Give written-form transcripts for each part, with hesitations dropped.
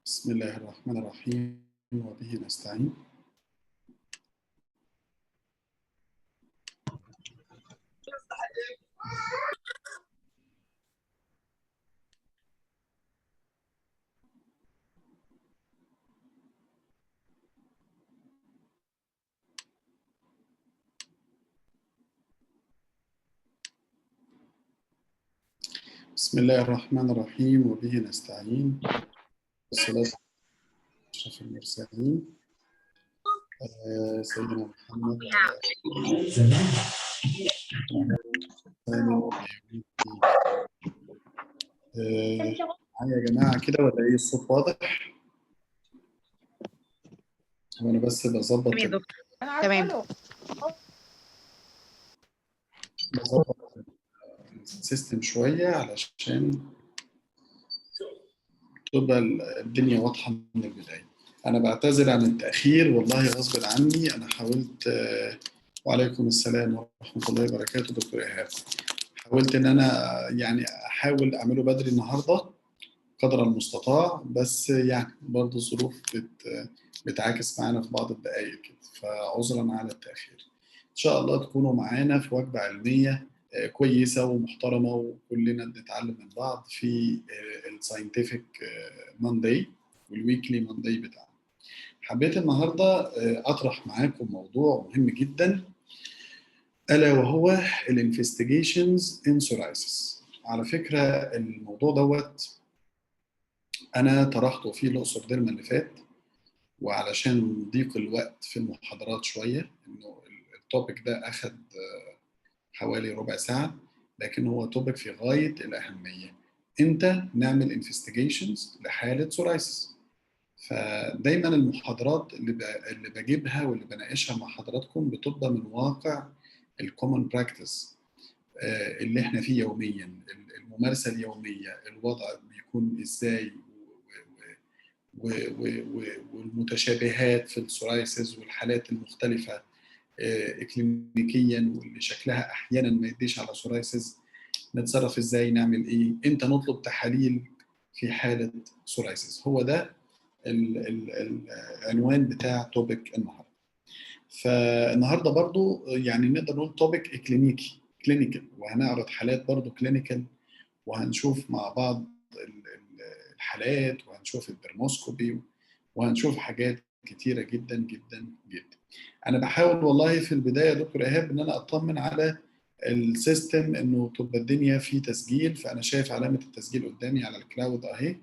بسم الله الرحمن الرحيم وبه نستعين. بسم الله الرحمن الرحيم وبه نستعين والصلاة على أشرف المرسلين سيدنا محمد وعلى آله معايا يا جماعة كده ولا إيه الصوت واضح؟ هو أنا بس بظبط تمام يا دكتور. تمام. السيستم شوية علشان تبقى الدنيا واضحة من البداية. أنا بعتذر عن التأخير والله غصب عني. أنا حاولت وعليكم السلام ورحمة الله وبركاته دكتور إيهاب. حاولت إن أنا يعني أحاول أعمله بدري النهاردة قدر المستطاع، بس يعني برضه الظروف بتعاكس معانا في بعض الدقائق كده، فعذرا على التأخير. إن شاء الله تكونوا معانا في وجبة علمية كويسة ومحترمة وكلنا بنتعلم من بعض في الساينتفك مانداي والويكلي مانداي بتاعنا. حبيت النهارده أطرح معاكم موضوع مهم جدا، ألا وهو الانفستيجيشنز ان سورايسيس. على فكرة الموضوع دوت أنا طرحته في الأقصر ديرما اللي فات، وعلشان ضيق الوقت في المحاضرات شوية إنه التوبيك ده أخد حوالي ربع ساعة، لكن هو توبيك في غاية الأهمية. إمتى نعمل انفستيجيشنز لحالة سورايسيس؟ فدايما المحاضرات اللي بجيبها واللي بناقشها مع حضراتكم بتبقى من واقع الكومن براكتس اللي احنا فيه يوميا، الممارسة اليومية، الوضع بيكون ازاي والمتشابهات في السورايسيس والحالات المختلفة اكلينيكيا واللي شكلها احيانا ما يديش على سورايسيس. نتصرف ازاي، نعمل ايه، امتى نطلب تحاليل في حالة سورايسيس. هو ده العنوان بتاع توبيك النهارده. فالنهارده برضو يعني نقدر نقول توبيك كلينيكال، وهنعرض حالات برضو كلينيكال، وهنشوف مع بعض الحالات، وهنشوف الدرموسكوبي، وهنشوف حاجات كتيرة جدا جدا جدا. انا بحاول والله في البداية يا دكتور ايهاب ان انا اطمن على السيستم انه تبقى الدنيا في تسجيل، فانا شايف علامة التسجيل قدامي على الكلاود اهي.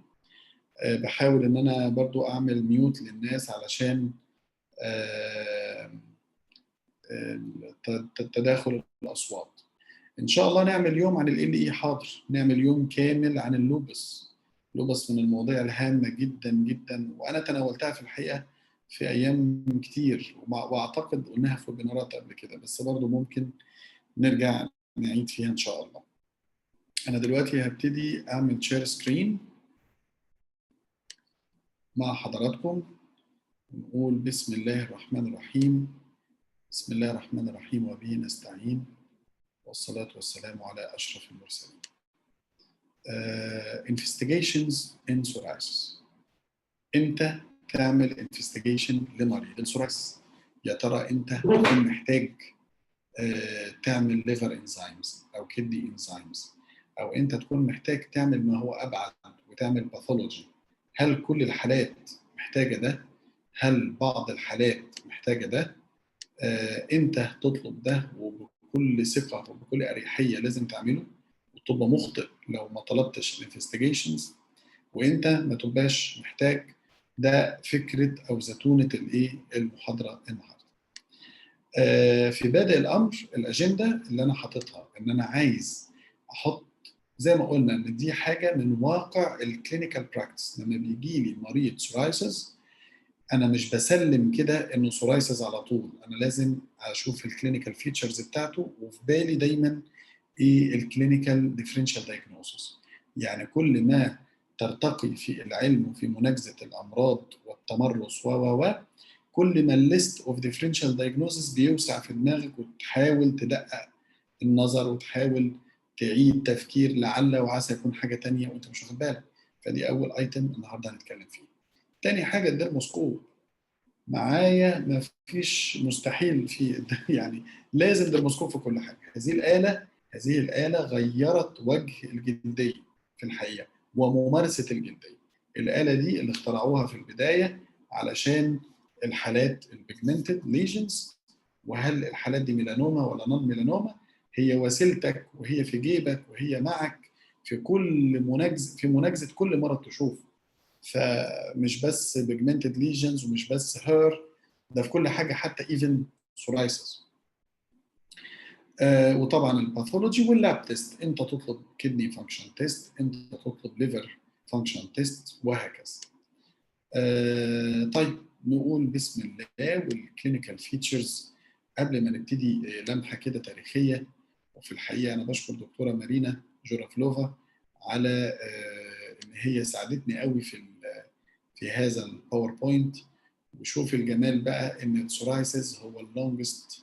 بحاول ان انا برضو اعمل ميوت للناس علشان تداخل الاصوات. ان شاء الله نعمل يوم عن ال اي، حاضر نعمل يوم كامل عن اللوبس. اللوبس من المواضيع الهامه جدا جدا، وانا تناولتها في الحقيقه في ايام كتير، واعتقد قلناها في ويبينارات قبل كده، بس برضو ممكن نرجع نعيد فيها ان شاء الله. انا دلوقتي هبتدي اعمل شير سكرين مع حضراتكم، ونقول بسم الله الرحمن الرحيم. بسم الله الرحمن الرحيم وبه نستعين والصلاة والسلام على أشرف المرسلين. investigations in psoriasis. امتى تعمل انفستيجيشن لمريض السورايسيس؟ يا ترى انت تكون محتاج تعمل ليفر انزيمز او كدني انزيمز، او انت تكون محتاج تعمل ما هو ابعد وتعمل باثولوجي. هل كل الحالات محتاجه ده؟ هل بعض الحالات محتاجه ده؟ امتى تطلب ده؟ وبكل ثقه وبكل اريحيه لازم تعمله، وتبقى مخطئ لو ما طلبتش الانفستيجيشنز، وانت ما تبقاش محتاج. ده فكره او زتونه الايه المحاضره النهارده. في بادئ الامر الاجنده اللي انا حاططها ان انا عايز احط زي ما قلنا ان دي حاجه من واقع الكلينيكال براكتس. لما بيجي لي مريض سورايسيس انا مش بسلم كده انه سورايسيس على طول، انا لازم اشوف الكلينيكال فيتشرز بتاعته، وفي بالي دايما ايه الكلينيكال ديفرنشال دايجنوستس. يعني كل ما ترتقي في العلم وفي مناجزه الامراض والتمرس و كل ما الليست اوف ديفرنشال دايجنوستس بيوسع في دماغك، وتحاول تدقق النظر وتحاول تعيد تفكير لعل وعسى يكون حاجه تانية وانت مش واخد بالك. فدي اول ايتم النهارده هنتكلم فيه. تاني حاجه الدرموسكوب معايا، ما فيش مستحيل في يعني لازم درموسكوب في كل حاجه. هذه الاله غيرت وجه الجلديه في الحقيقه وممارسه الجلديه. الاله دي اللي اخترعوها في البدايه علشان الحالات البيجمنتد ليجنز، وهل الحالات دي ميلانوما ولا نون ميلانوما. هي وسيلتك وهي في جيبك وهي معك في كل مناجزه كل مرض تشوفه. فمش بس بيجمنتد ليجنز ومش بس هير، ده في كل حاجه، حتى ايفن سورايسيس. وطبعا الباثولوجي واللاب تيست، انت تطلب كدني فانكشن تيست، انت تطلب ليفر فانكشن تيست، وهكذا. طيب نقول بسم الله والكلينيكال فيتشرز قبل ما نبتدي. لمحه كده تاريخيه. وفي الحقيقه انا بشكر دكتوره مارينا جورافلوفا على ان هي ساعدتني قوي في هذا الباوربوينت. وشوف الجمال بقى ان السورايسيس هو اللونجست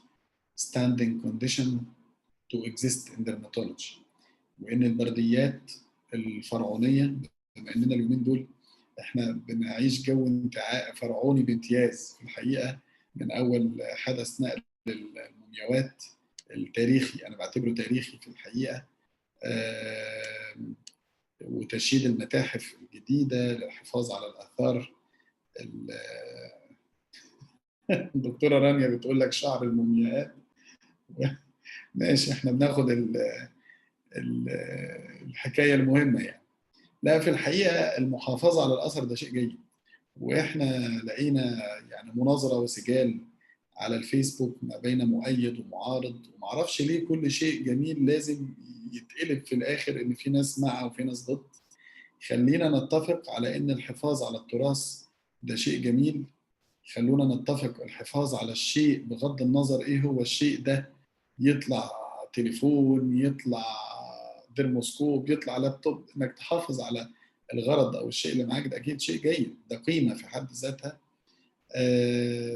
ستاندينج كونديشن تو اكزيست ان dermatology، وان البرديات الفرعونيه، بما اننا اليومين دول احنا بنعيش جو انتعاء فرعوني بامتياز في الحقيقه، من اول حدث نقل المومياوات التاريخي، انا بعتبره تاريخي في الحقيقه، وتشييد المتاحف الجديده للحفاظ على الاثار. الدكتوره رانيا بتقول لك شعر المومياءات. ماشي، احنا بناخد الحكايه المهمه يعني. لا، في الحقيقه المحافظه على الاثر ده شيء جيد. واحنا لقينا يعني مناظره وسجال على الفيسبوك ما بين مؤيد ومعارض، ومعرفش ليه كل شيء جميل لازم يتقلب في الاخر ان في ناس مع وفي ناس ضد. خلينا نتفق على ان الحفاظ على التراث ده شيء جميل. خلونا نتفق الحفاظ على الشيء بغض النظر ايه هو الشيء ده، يطلع تليفون، يطلع درموسكوب، يطلع لابتوب، انك تحافظ على الغرض او الشيء اللي معاك ده اكيد شيء جيد، ده قيمه في حد ذاتها.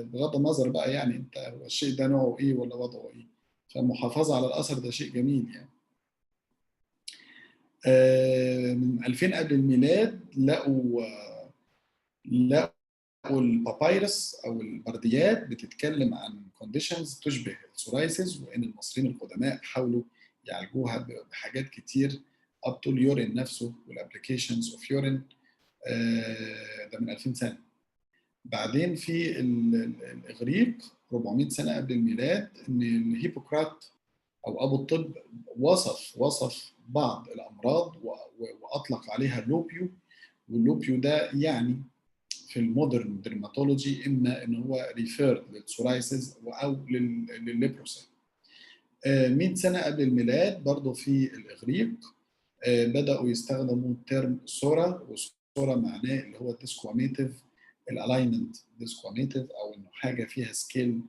بغض النظر بقى يعني انت هو الشيء ده نوعه ايه ولا وضعه ايه. فالمحافظه على الاثر ده شيء جميل يعني. من 2000 قبل الميلاد لقوا البابايرس او البرديات بتتكلم عن كونديشنز تشبه السورايسيس، وان المصريين القدماء حاولوا يعالجوها بحاجات كتير اب تو اليورين نفسه والابلكيشنز اوف يورين. ده من 2000 سنه. بعدين في الاغريق 400 سنه قبل الميلاد ان الهيبوكرات او ابو الطب وصف بعض الامراض واطلق عليها لوبيو. واللوبيو ده يعني في المودرن درماتولوجي اما ان هو ريفيرد للسورايسيس او للليبروسي. 100 سنه قبل الميلاد برضه في الاغريق بداوا يستخدموا ترم سورا، وسورا معناه اللي هو ديسكواميتيف، الالاينمنت ديسكواميتيف، او انه حاجه فيها سكيل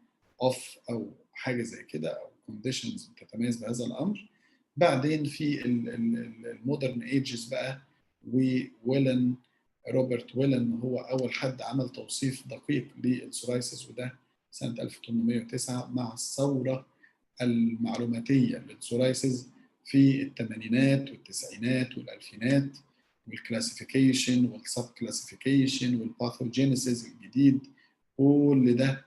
اوف او حاجه زي كده، او كونديشنز تتميز بهذا الامر. بعدين في المودرن ايجز بقى، وويلن روبرت ويلن هو اول حد عمل توصيف دقيق للسورايسيس، وده سنه 1809 مع الثوره المعلوماتيه للسورايسيس في الثمانينات والتسعينات والالفينات، والكلاسيفيكيشن والسب كلاسيفيكيشن والباثوجينيسيس الجديد. كل ده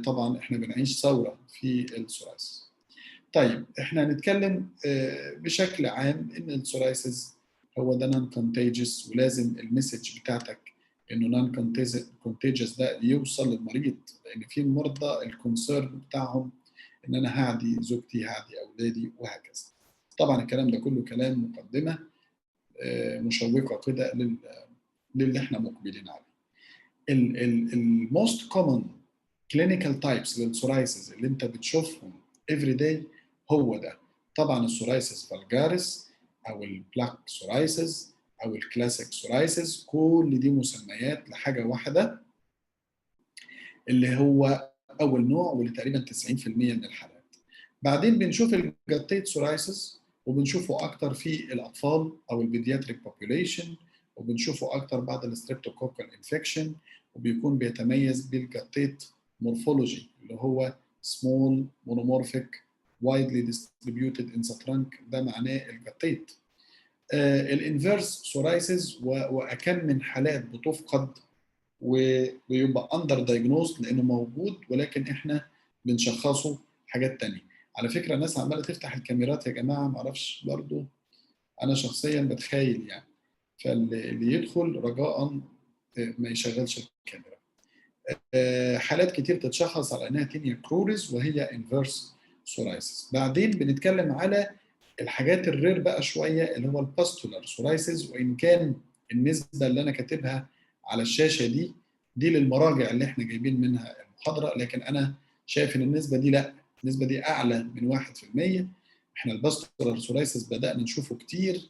طبعا احنا بنعيش ثوره في السورايسيس. طيب احنا هنتكلم بشكل عام ان السورايسيس هو ده نون كونتيجس، ولازم المسج بتاعتك انه نون كونتيجس ده يوصل للمريض، لان في مرضى الكونسيرن بتاعهم ان انا هعدي زوجتي، هعدي اولادي، وهكذا. طبعا الكلام ده كله كلام مقدمه مشوقه كده للي احنا مقبلين عليه. الموست كومن كلينيكال تايبس للسورايسيس اللي انت بتشوفهم افري داي هو ده. طبعا السورايسيس فالجاريس او البلاك سورايسيس او الكلاسيك سورايسيس، كل دي مسميات لحاجه واحده اللي هو اول نوع، واللي تقريبا 90% من الحالات. بعدين بنشوف الجاتيت سورايسيس، وبنشوفه اكتر في الاطفال او البيدياتريك بوبوليشن، وبنشوفه اكتر بعد الستريبتوكوكال انفكشن، وبيكون بيتميز بالجاتيت مورفولوجي اللي هو سمول مونومورفيك widely distributed in the trunk، ده معناه الجاتيت. الانفيرس سورايسيس واكم من حالات بتفقد ويبقى اندر دايجنوزد لانه موجود، ولكن احنا بنشخصه حاجات تانية. على فكره الناس عماله تفتح الكاميرات يا جماعه، معرفش برضو، انا شخصيا بتخيل يعني، فاللي يدخل رجاء ما يشغلش الكاميرا. حالات كتير تتشخص على انها تينيا كروريز وهي انفيرس سورايسيس. بعدين بنتكلم على الحاجات الرير بقى شويه اللي هو الباستولار سورايسيس، وان كان النسبه اللي انا كاتبها على الشاشه دي للمراجع اللي احنا جايبين منها المحاضره، لكن انا شايف ان النسبه دي لا، النسبه دي اعلى من 1%. احنا الباستولار سورايسيس بدانا نشوفه كتير،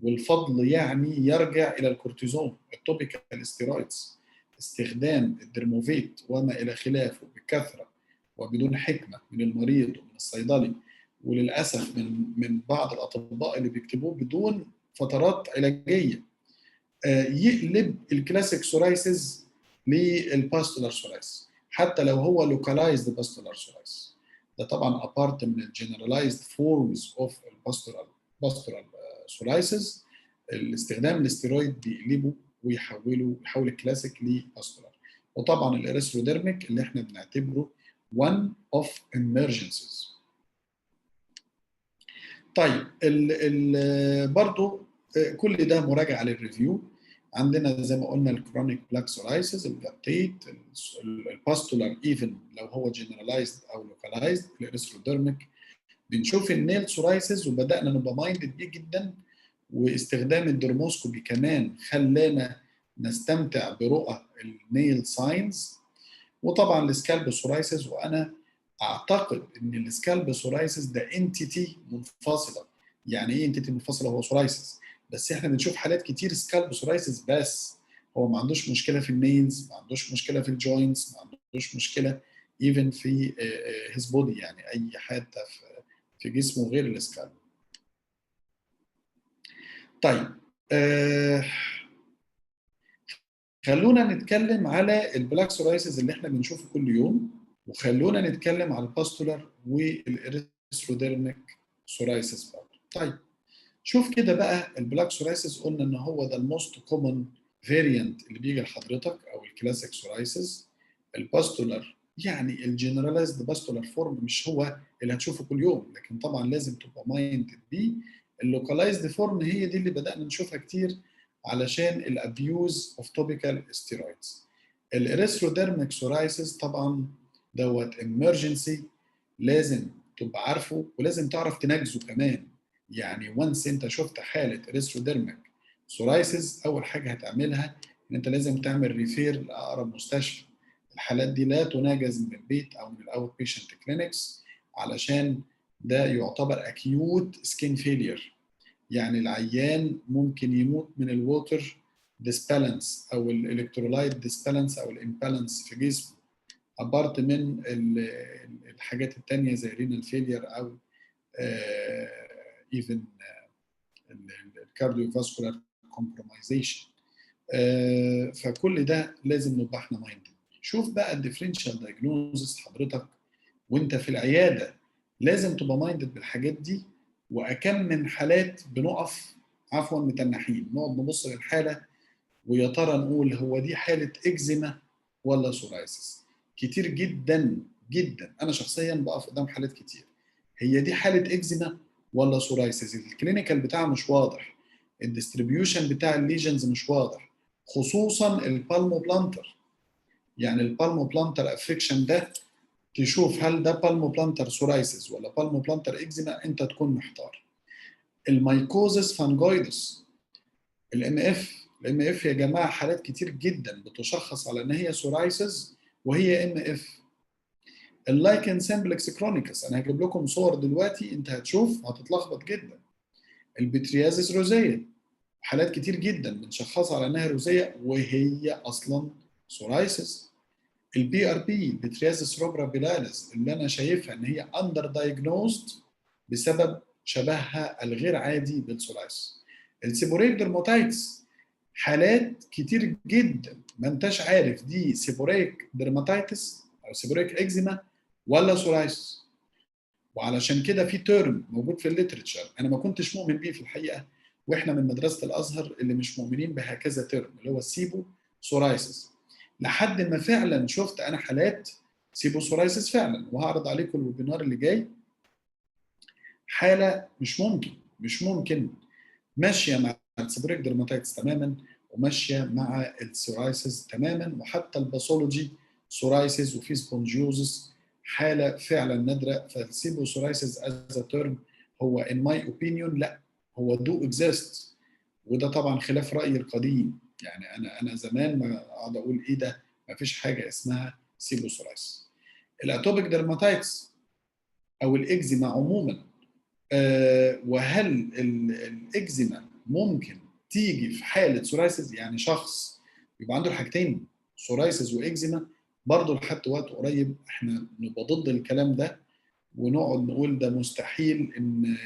والفضل يعني يرجع الى الكورتيزون، التوبيكال ستيرويدز، استخدام الدرموفيت وما الى خلافه بكثره وبدون حكمه من المريض ومن الصيدلي، وللاسف من بعض الاطباء اللي بيكتبوه بدون فترات علاجيه، يقلب الكلاسيك سورايسيس للباستولار سورايسيس حتى لو هو لوكالايزد باستولار سورايسيس. ده طبعا ابارت من الجنرالايزد فورمز اوف باستولار سورايسيس. الاستخدام الاستيرويد بيقلبه ويحول الكلاسيك لباستولار. وطبعا الاريثروديرميك اللي احنا بنعتبره one of emergencies. طيب برضو كل ده مراجعه للريفيو. عندنا زي ما قلنا الكرونيك بلاك سورايسيس، الفابتيت، الباستولار ايفن لو هو جنرالايزد او لوكالايزد، الاريثروديرميك. بنشوف النيل سورايسيس وبدانا نبقى مايندد بيه جدا، واستخدام الدرموسكوبي كمان خلانا نستمتع برؤى النيل ساينز. وطبعا السكالب سورايسيس، وانا اعتقد ان السكالب سورايسيس ده انتيتي منفصله. يعني ايه انتيتي منفصله؟ هو سورايسيس، بس احنا بنشوف حالات كتير سكالب سورايسيس، بس هو ما عندوش مشكله في النيلز، ما عندوش مشكله في الجوينتس، ما عندوش مشكله ايفن في هيز بودي، يعني اي حته في جسمه غير السكالب. طيب خلونا نتكلم على البلاك سورايسيس اللي احنا بنشوفه كل يوم، وخلونا نتكلم على الباستولار والاريثروديرميك سورايسيس برضه. طيب شوف كده بقى، البلاك سورايسيس قلنا ان هو ده الموست كومن فاريانت اللي بيجي لحضرتك، او الكلاسيك سورايسيس. الباستولار يعني الجنرالايزد باستولار فورم مش هو اللي هتشوفه كل يوم، لكن طبعا لازم تبقى مايندد بيه. اللوكالايزد فورم هي دي اللي بدانا نشوفها كتير علشان الابيوز اوف توبيكال ستيرويدز. الاريثروديرميك سورايسيس طبعا دوت امرجنسي، لازم تبقى عارفه ولازم تعرف تنجزه كمان. يعني وانس انت شفت حاله اريثروديرميك سورايسيس، اول حاجه هتعملها ان انت لازم تعمل ريفير لاقرب مستشفى. الحالات دي لا تناجز من البيت او من الاوت بيشنت كلينكس، علشان ده يعتبر اكيوت سكين فيلير. يعني العيان ممكن يموت من الووتر ديسبالانس او الالكترولايت ديسبالانس او الامبالانس في جسمه، ابارت من الحاجات التانية زي رينال فيلير او ايفن الكارديو فاسكولار كومبرومايزيشن. فكل ده لازم نبقى احنا مايندد. شوف بقى الديفرنشال دايجنوزس حضرتك وانت في العياده، لازم تبقى مايندد بالحاجات دي. واكم من حالات بنقف عفوا متنحين، نقعد نبص للحاله ويا ترى نقول هو دي حاله اكزيما ولا سورايسيس. كتير جدا جدا انا شخصيا بقف قدام حالات كتير، هي دي حاله اكزيما ولا سورايسيس؟ الكلينيكال بتاعها مش واضح، الديستريبيوشن بتاع الليجنز مش واضح، خصوصا البالمو بلانتر. يعني البالمو بلانتر افكشن ده تشوف هل ده بالمو بلانتر سورايسيس ولا بالمو بلانتر اكزيما، انت تكون محتار. المايكوزس فانجويدس، الام اف يا جماعه حالات كتير جدا بتشخص على ان هي سورايسيس وهي ام اف. اللايكن سمبلكس كرونيكس، انا هجيب لكم صور دلوقتي انت هتشوف هتتلخبط جدا. البتريازيس روزيه، حالات كتير جدا بنشخصها على انها روزيه وهي اصلا سورايسيس. البي ار بي بتريازيس روبرا بيلاليس اللي انا شايفها ان هي اندر دايجنوزد بسبب شبهها الغير عادي بالسورايسيس. السيبوريك درماتايتس، حالات كتير جدا ما انتش عارف دي سيبوريك درماتايتس او سيبوريك اكزيما ولا سورايسيس. وعلشان كده في تيرم موجود في الليترشر انا ما كنتش مؤمن بيه في الحقيقه، واحنا من مدرسه الازهر اللي مش مؤمنين بهكذا تيرم، اللي هو السيبو سورايسيس. لحد ما فعلا شفت انا حالات سيبوسورايسيس فعلا، وهعرض عليكم الويبينار اللي جاي حاله مش ممكن ماشيه مع السيبوريك ديرماتيتس تماما، وماشيه مع السورايسيس تماما، وحتى الباثولوجي سورايسيس وفي سبونجيوزس، حاله فعلا نادره. فالسيبوسورايسيس از تيرم هو ان ماي اوبينيون لا، هو دو اكزيست، وده طبعا خلاف رايي القديم. يعني انا زمان ما اقعد اقول ايه ده، ما فيش حاجه اسمها سيبوسورايسيس. الاتوبيك ديرماتيتس او الاكزيما عموما، وهل الاكزيما ممكن تيجي في حاله سورايسيس؟ يعني شخص يبقى عنده الحاجتين سورايسيس واكزيما، برضه لحد وقت قريب احنا نبقى ضد الكلام ده، ونقعد نقول ده مستحيل ان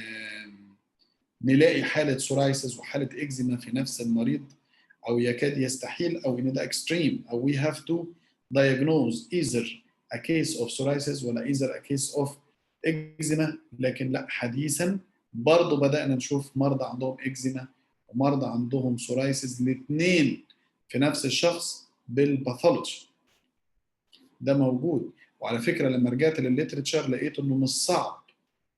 نلاقي حاله سورايسيس وحاله اكزيما في نفس المريض، او يكاد يستحيل، او ان ده اكستريم، او we have to diagnose either a case of psoriasis ولا either a case of eczema. لكن لا، حديثا برضه بدأنا نشوف مرضى عندهم اكزيما ومرضى عندهم سورايسيس الاثنين في نفس الشخص بالباثولوجي، ده موجود. وعلى فكره لما رجعت للليترتشر لقيت انه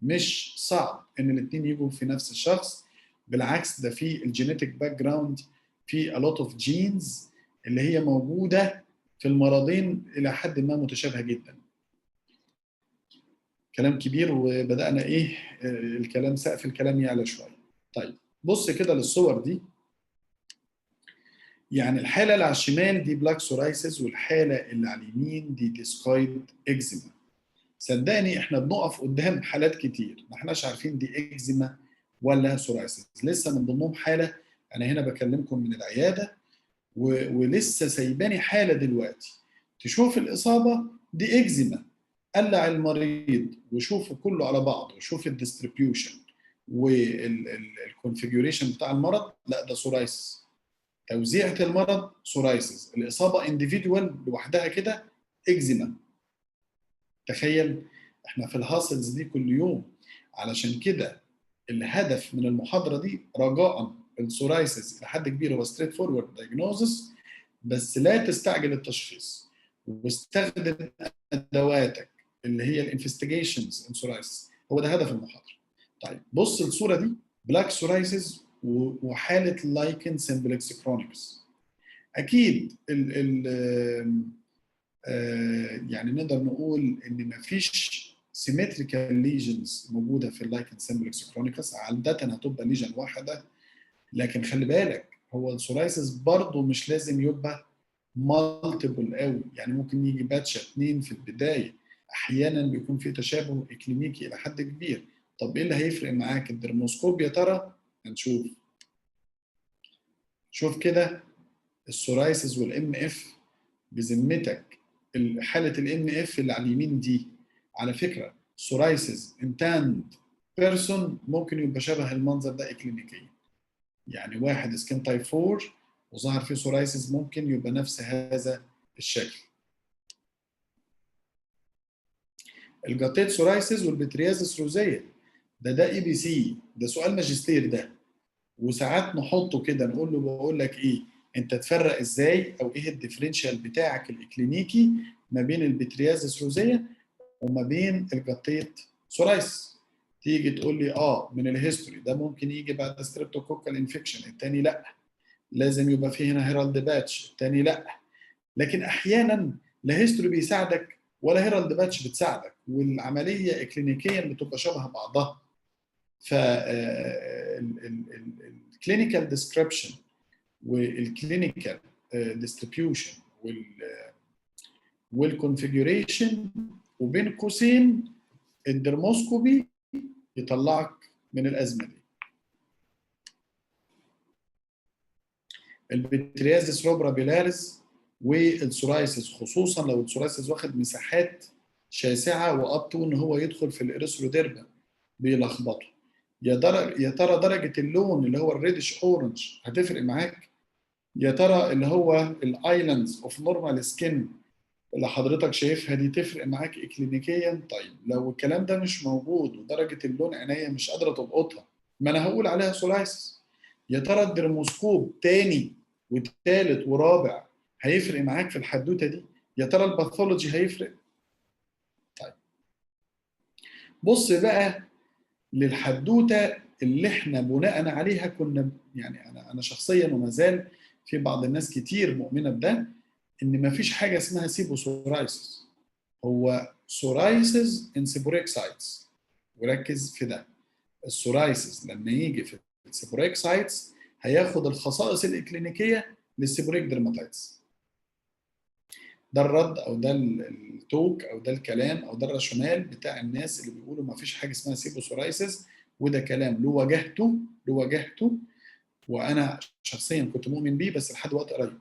مش صعب ان الاثنين يجوا في نفس الشخص، بالعكس ده في الجينيتك باك جراوند في a lot of genes اللي هي موجوده في المرضين الى حد ما متشابهه جدا. كلام كبير، وبدانا ايه الكلام، سقف الكلام يعلى شويه. طيب بص كده للصور دي، يعني الحاله اللي على الشمال دي بلاك سورايسيس، والحاله اللي على اليمين دي ديسكايد اكزيما. صدقني احنا بنقف قدام حالات كتير ما احناش عارفين دي اكزيما ولا سورايسيس. لسه من ضمنهم حاله، انا هنا بكلمكم من العياده ولسه سايباني حاله دلوقتي، تشوف الاصابه دي اكزيما، قلع المريض وشوفه كله على بعضه، وشوف الديستريبيوشن والكونفيجوريشن بتاع المرض، لا ده سورايسيس. توزيعة المرض سورايسيس، الاصابه انديفيدوال لوحدها كده اكزيما. تخيل احنا في الهاسلز دي كل يوم. علشان كده الهدف من المحاضره دي رجاء السورايسيس لحد كبير هو ستريت فورورد دايجنوزس، بس لا تستعجل التشخيص، واستخدم ادواتك اللي هي الانفستيجيشنز ان سورايسيس، هو ده هدف المحاضره. طيب بص الصوره دي بلاك سورايسيس وحاله لايكن سمبلكس كرونيكس. اكيد يعني نقدر نقول ان مفيش سيمتريكال ليجنز موجوده في اللايكن سمبلكس كرونيكس، عاده هتبقى ليجن واحده. لكن خلي بالك هو السورايسيس برضه مش لازم يبقى مالتيبل قوي، يعني ممكن يجي باتشه 2 في البدايه، احيانا بيكون في تشابه اكلينيكي الى حد كبير. طب ايه اللي هيفرق معاك؟ الدرموسكوب يا ترى؟ هنشوف. شوف كده السورايسيس والام اف بذمتك، حاله الام اف اللي على اليمين دي على فكره سورايسيس انتاند بيرسون ممكن يبقى شبه المنظر ده اكلينيكيا، يعني واحد سكين تايب 4 وظهر فيه سورايسيس ممكن يبقى نفس هذا الشكل. الجاتيت سورايسيس والبتريازيس روزيه، ده اي بي سي، ده سؤال ماجستير ده، وساعات نحطه كده نقول له بقول لك ايه، انت تفرق ازاي او ايه الديفرنشال بتاعك الاكلينيكي ما بين البتريازيس روزيه وما بين الجاتيت سورايسيس؟ تيجي تقول لي من الهيستوري ده ممكن يجي بعد ستريبتوكوكال انفكشن، الثاني لا، لازم يبقى فيه هنا هيرالد باتش، الثاني لا. لكن احيانا لا هيستوري بيساعدك ولا هيرالد باتش بتساعدك، والعمليه اكلينيكيا بتبقى شبه بعضها. ف الكلينيكال ديسكريبشن والكلينيكال ديستريبيوشن والكونفيجوريشن، وبين قوسين الدرموسكوبي يطلعك من الازمه دي. البتريازيس روبرا بيلاريس والسورايسيس، خصوصا لو السورايسيس واخد مساحات شاسعه واب تو ان هو يدخل في الاريثروديرما بيلخبطه. يا ترى درجه اللون اللي هو الريدش اورنج هتفرق معاك؟ يا ترى اللي هو الايلاندز اوف نورمال سكين اللي حضرتك شايفها دي تفرق معاك اكلينيكيا؟ طيب لو الكلام ده مش موجود ودرجه اللون عينيا مش قادره تلقطها، ما انا هقول عليها سورايسيس. يا ترى الدرموسكوب تاني وتالت ورابع هيفرق معاك في الحدوته دي؟ يا ترى الباثولوجي هيفرق؟ طيب بص بقى للحدوته اللي احنا بناء عليها كنا، يعني انا شخصيا وما زال في بعض الناس كتير مؤمنه بده، ان ما فيش حاجه اسمها سيبوسورايسيس، هو سورايسيس ان سيبوريك سايتس. وركز في ده، السورايسيس لما يجي في السيبوريك سايتس هياخد الخصائص الاكلينيكيه للسيبوريك ديرماتيتس. ده الرد او ده التوك او ده الكلام او ده الراشونال بتاع الناس اللي بيقولوا ما فيش حاجه اسمها سيبوسورايسيس، وده كلام له وجهته وانا شخصيا كنت مؤمن بيه بس لحد وقت قريب.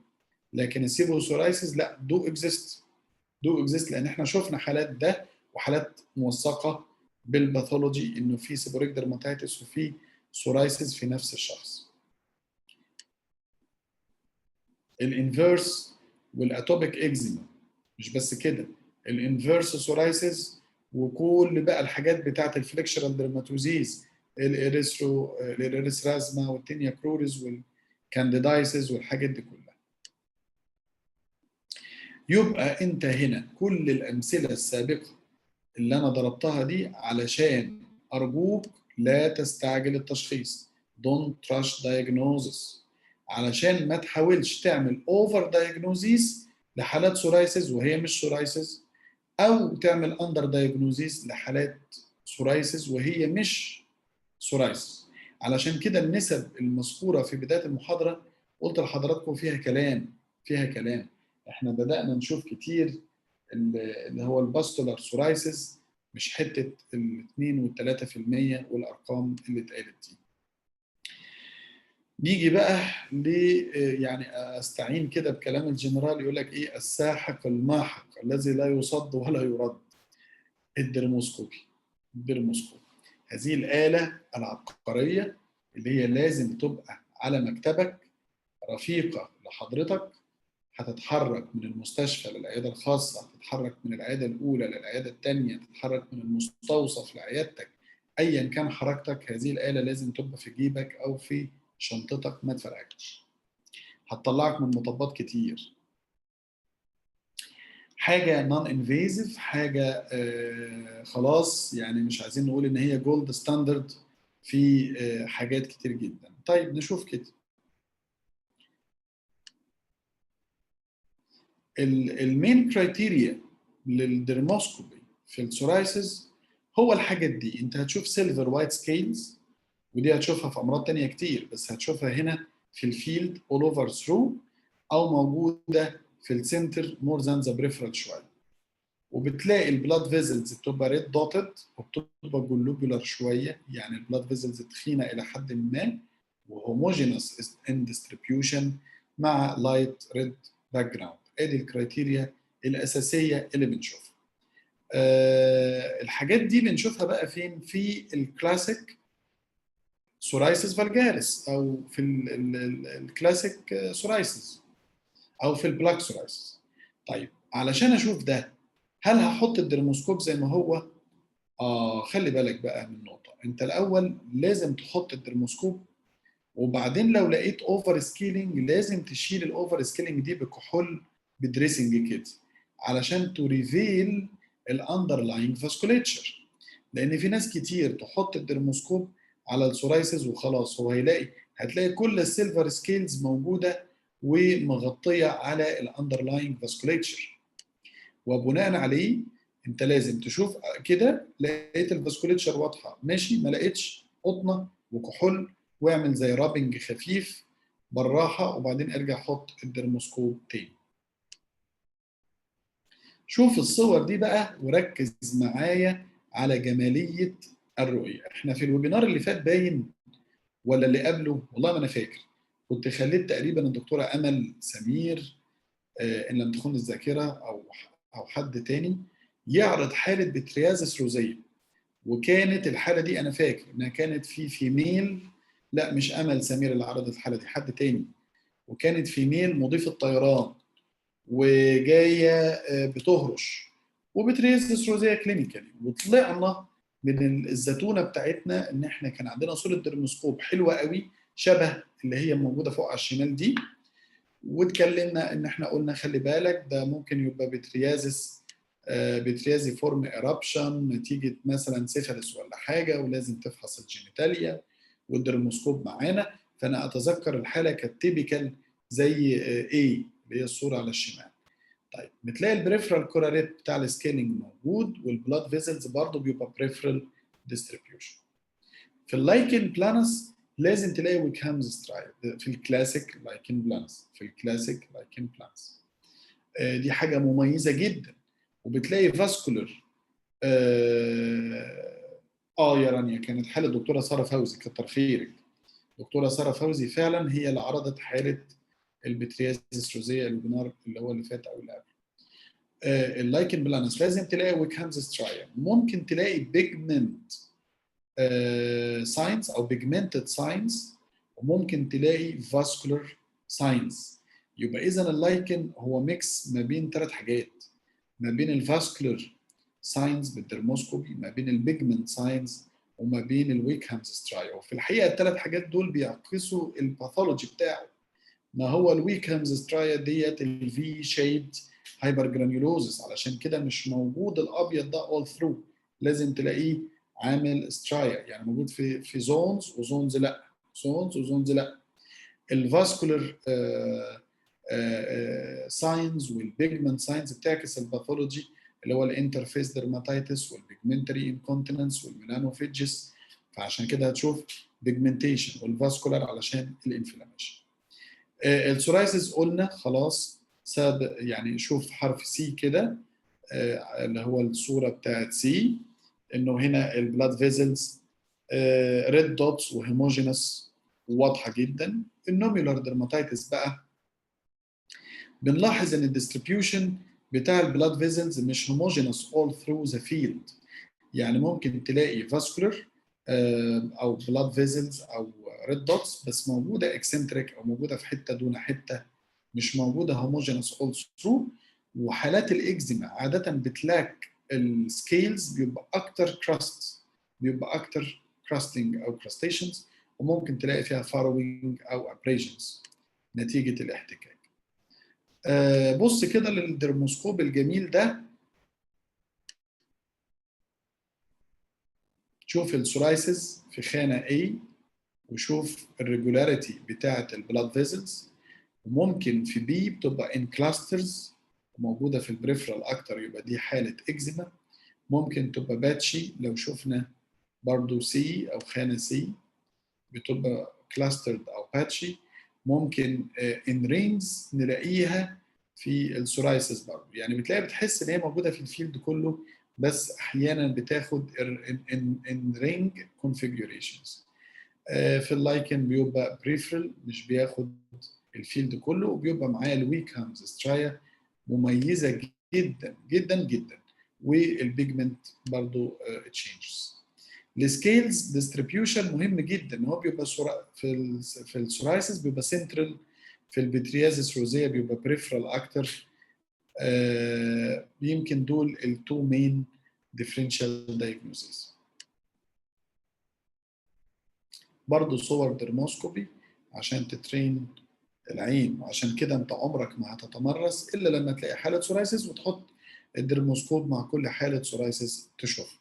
لكن السيبوسورايسيس لا، دو اكزيست لان احنا شفنا حالات ده وحالات موثقه بالباثولوجي انه في سيبوريك درماتيتس وفي سورايسيس في نفس الشخص. الانفيرس والاتوبيك اكزيما، مش بس كده، الانفيرس سورايسيس وكل بقى الحاجات بتاعت الفليكشرال درماتوزيز، الاريثرازما والتينيا كروريز والكانديدايسيس والحاجات دي كلها. يبقى انت هنا كل الامثله السابقه اللي انا ضربتها دي علشان ارجوك لا تستعجل التشخيص. Don't rush diagnosis، علشان ما تحاولش تعمل اوفر diagnosis لحالات سورايسيس وهي مش سورايسيس، او تعمل اندر diagnosis لحالات سورايسيس وهي مش سورايسيس. علشان كده النسب المذكوره في بدايه المحاضره قلت لحضراتكم فيها كلام. احنا بدانا نشوف كتير اللي هو الباستولار سورايسيس، مش حته ال 2 وال 3% والارقام اللي اتقالت دي. نيجي بقى ل يعني استعين كده بكلام الجنرال يقول لك ايه؟ الساحق الماحق الذي لا يصد ولا يرد، الدرموسكوبي. هذه الآلة العبقرية اللي هي لازم تبقى على مكتبك، رفيقة لحضرتك، هتتحرك من المستشفى للعيادة الخاصة، هتتحرك من العيادة الأولى للعيادة الثانية، تتحرك من المستوصف لعيادتك، أيا كان حركتك هذه الآلة لازم تبقى في جيبك أو في شنطتك ما تفرقكش. هتطلعك من مطبات كتير. حاجة نون انفيزيف، حاجة خلاص يعني مش عايزين نقول إن هي جولد ستاندرد في حاجات كتير جدا. طيب نشوف كده المين كرايتيريا للدرموسكوبي في السورايسيس. هو الحاجات دي انت هتشوف سيلفر وايت سكيلز، ودي هتشوفها في امراض تانية كتير بس هتشوفها هنا في الفيلد all over through، او موجوده في السنتر مور ذان ذا بريفرال شويه. وبتلاقي البلاد فيزلز بتبقى ريد دوتد وبتبقى جلوبولار شويه، يعني البلاد فيزلز تخينه الى حد ما وهوموجينوس ان ديستريبيوشن مع لايت ريد باك جراوند. ادي الكرايتيريا الاساسيه اللي بنشوفها. الحاجات دي بنشوفها بقى فين؟ في الكلاسيك سورايسيس فالجاريس، او في الكلاسيك سورايسيس، او في البلاك سورايسيس. طيب علشان اشوف ده هل هحط الدرموسكوب زي ما هو؟ خلي بالك بقى من نقطه، انت الاول لازم تحط الدرموسكوب، وبعدين لو لقيت اوفر سكيلينج لازم تشيل الاوفر سكيلينج دي بكحول بدريسنج كده علشان تريفيل الاندرلاينج فاسكوليتشر. لان في ناس كتير تحط الدرموسكوب على السورايسيس وخلاص هو هتلاقي كل السيلفر سكيلز موجوده ومغطيه على الاندرلاينج فاسكوليتشر، وبناء عليه انت لازم تشوف كده لقيت الفاسكوليتشر واضحه ماشي، ما لقيتش قطنه وكحول واعمل زي رابنج خفيف بالراحه وبعدين ارجع حط الدرموسكوب تاني. شوف الصور دي بقى وركز معايا على جماليه الرؤيه. احنا في الويبينار اللي فات باين ولا اللي قبله والله ما انا فاكر، كنت خليت تقريبا الدكتوره امل سمير ان لم تخن الذاكره او حد تاني يعرض حاله بتريازس روزيه، وكانت الحاله دي انا فاكر انها كانت في فيميل، لا مش امل سمير اللي عرضت الحاله دي، حد تاني، وكانت فيميل مضيفه طيران وجايه بتهرش وبتريازس روزيه كلينيكالي. وطلعنا من الزتونه بتاعتنا ان احنا كان عندنا صوره درموسكوب حلوه قوي شبه اللي هي موجوده فوق على الشمال دي، واتكلمنا ان احنا قلنا خلي بالك ده ممكن يبقى بتريازيس، بتريازي فورم ايرابشن نتيجه مثلا سيفلس ولا حاجه، ولازم تفحص الجينيتاليا والدرموسكوب معانا. فانا اتذكر الحاله كانت تيبيكال زي ايه اللي هي الصوره على الشمال. طيب بتلاقي البريفرال كوراليت بتاع السكيلينج موجود، والبلاد فيزلز برضه بيبقى بريفرال ديستريبيوشن. في اللايكن بلانس لازم تلاقي ويكهامز سترايد في الكلاسيك لايكن بلانس، في الكلاسيك لايكن بلانس. دي حاجه مميزه جدا. وبتلاقي فاسكولر يا رانيا كانت حاله الدكتوره ساره فوزي، كتر خيرك. دكتوره ساره فوزي فعلا هي اللي عرضت حاله البتريازيس روزيا الويبينار اللي هو اللي فات او اللي قبل. اللايكن بلانس لازم تلاقي ويكهامز سترايد، ممكن تلاقي بيجمنت ساينز او بيجمنتد ساينز، وممكن تلاقي فاسكولار ساينز. يبقى اذا اللايكن هو ميكس ما بين ثلاث حاجات، ما بين الفاسكولار ساينز بالدرموسكوبي، ما بين البيجمنت ساينز، وما بين الويكهامز سترايا. وفي الحقيقه الثلاث حاجات دول بيعكسوا الباثولوجي بتاعه. ما هو الويكهامز سترايا ديت الفي شيد هايبر جرانيولوزس، علشان كده مش موجود الابيض ده اول ثرو، لازم تلاقيه عامل سترايا، يعني موجود في زونز وزونز لا، زونز وزونز لا. الفاسكولار ساينز والبيجمنت ساينز بتعكس الباثولوجي اللي هو الانترفيس درماتيتس والبيجمنتري انكونتيننس والميلانوفيجس، فعشان كده هتشوف بيجمنتيشن، والفاسكولار علشان الانفلاميشن. السورايسيس قلنا خلاص ساب، يعني شوف حرف سي كده اللي هو الصوره بتاعت سي، انه هنا البلاد فيزلز ريد دوتس وهيموجينس واضحه جدا. النوميولار درماتيتس بقى بنلاحظ ان الديستريبيوشن بتاع البلاد فيزلز مش هوموجينس اول ثرو ذا فيلد، يعني ممكن تلاقي فاسكولار او بلاد فيزلز او ريد دوتس بس موجوده اكسنتريك او موجوده في حته دون حته، مش موجوده هوموجينس اول ثرو. وحالات الاكزيما عاده بتلاك السكيلز بيبقى اكتر كراست، بيبقى اكتر كراستنج او كراستيشنز، وممكن تلاقي فيها فاروينج او ابريشنز نتيجه الاحتكاك. بص كده للدرموسكوب الجميل ده، شوف السورايسز في خانه A، وشوف الريجولاريتي بتاعه البلاد فيزلز. وممكن في بي بتبقى ان كلاسترز وموجوده في البريفرال اكتر، يبقى دي حاله اكزيما. ممكن تبقى باتشي لو شفنا برضو سي او خانه سي بتبقى كلاسترد او باتشي. ممكن ان رينجز نلاقيها في السورايسيس برضو، يعني بتلاقي بتحس ان هي موجوده في الفيلد كله، بس احيانا بتاخد ان رينج كونفيجوريشنز. في اللايكن بيبقى بريفرال مش بياخد الفيلد كله، وبيبقى معاه الويكهامز سترايا مميزه جدا جدا جدا، والبيجمنت برضو تشينجز. السكيلز ديستريبيوشن مهم جدا، ان هو بيبقى في السورايسيس بيبقى سنترال، في البتريازيس روزيا بيبقى بريفرال اكتر. يمكن دول التو مين ديفرنشال دايجنوزيس. برضه صور درموسكوبي عشان تترين العين، وعشان كده انت عمرك ما هتتمرس الا لما تلاقي حاله سورايسيس وتحط الدرموسكوب مع كل حاله سورايسيس تشوف.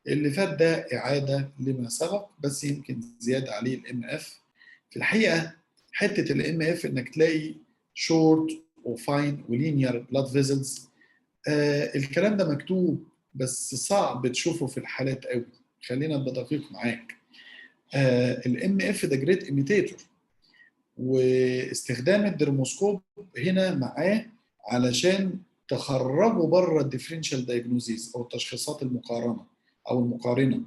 اللي فات ده اعاده لما سبق، بس يمكن زياده عليه الام اف. في الحقيقه حته الام اف انك تلاقي شورت وفاين ولينير بلاد فيزلز، الكلام ده مكتوب بس صعب تشوفه في الحالات قوي. خلينا بدقيق معاك. الام اف ده جريت ايميتيتور، واستخدام الدرموسكوب هنا معاه علشان تخرجه بره الديفرنشال دايجنوزيز او التشخيصات المقارنه او المقارنه.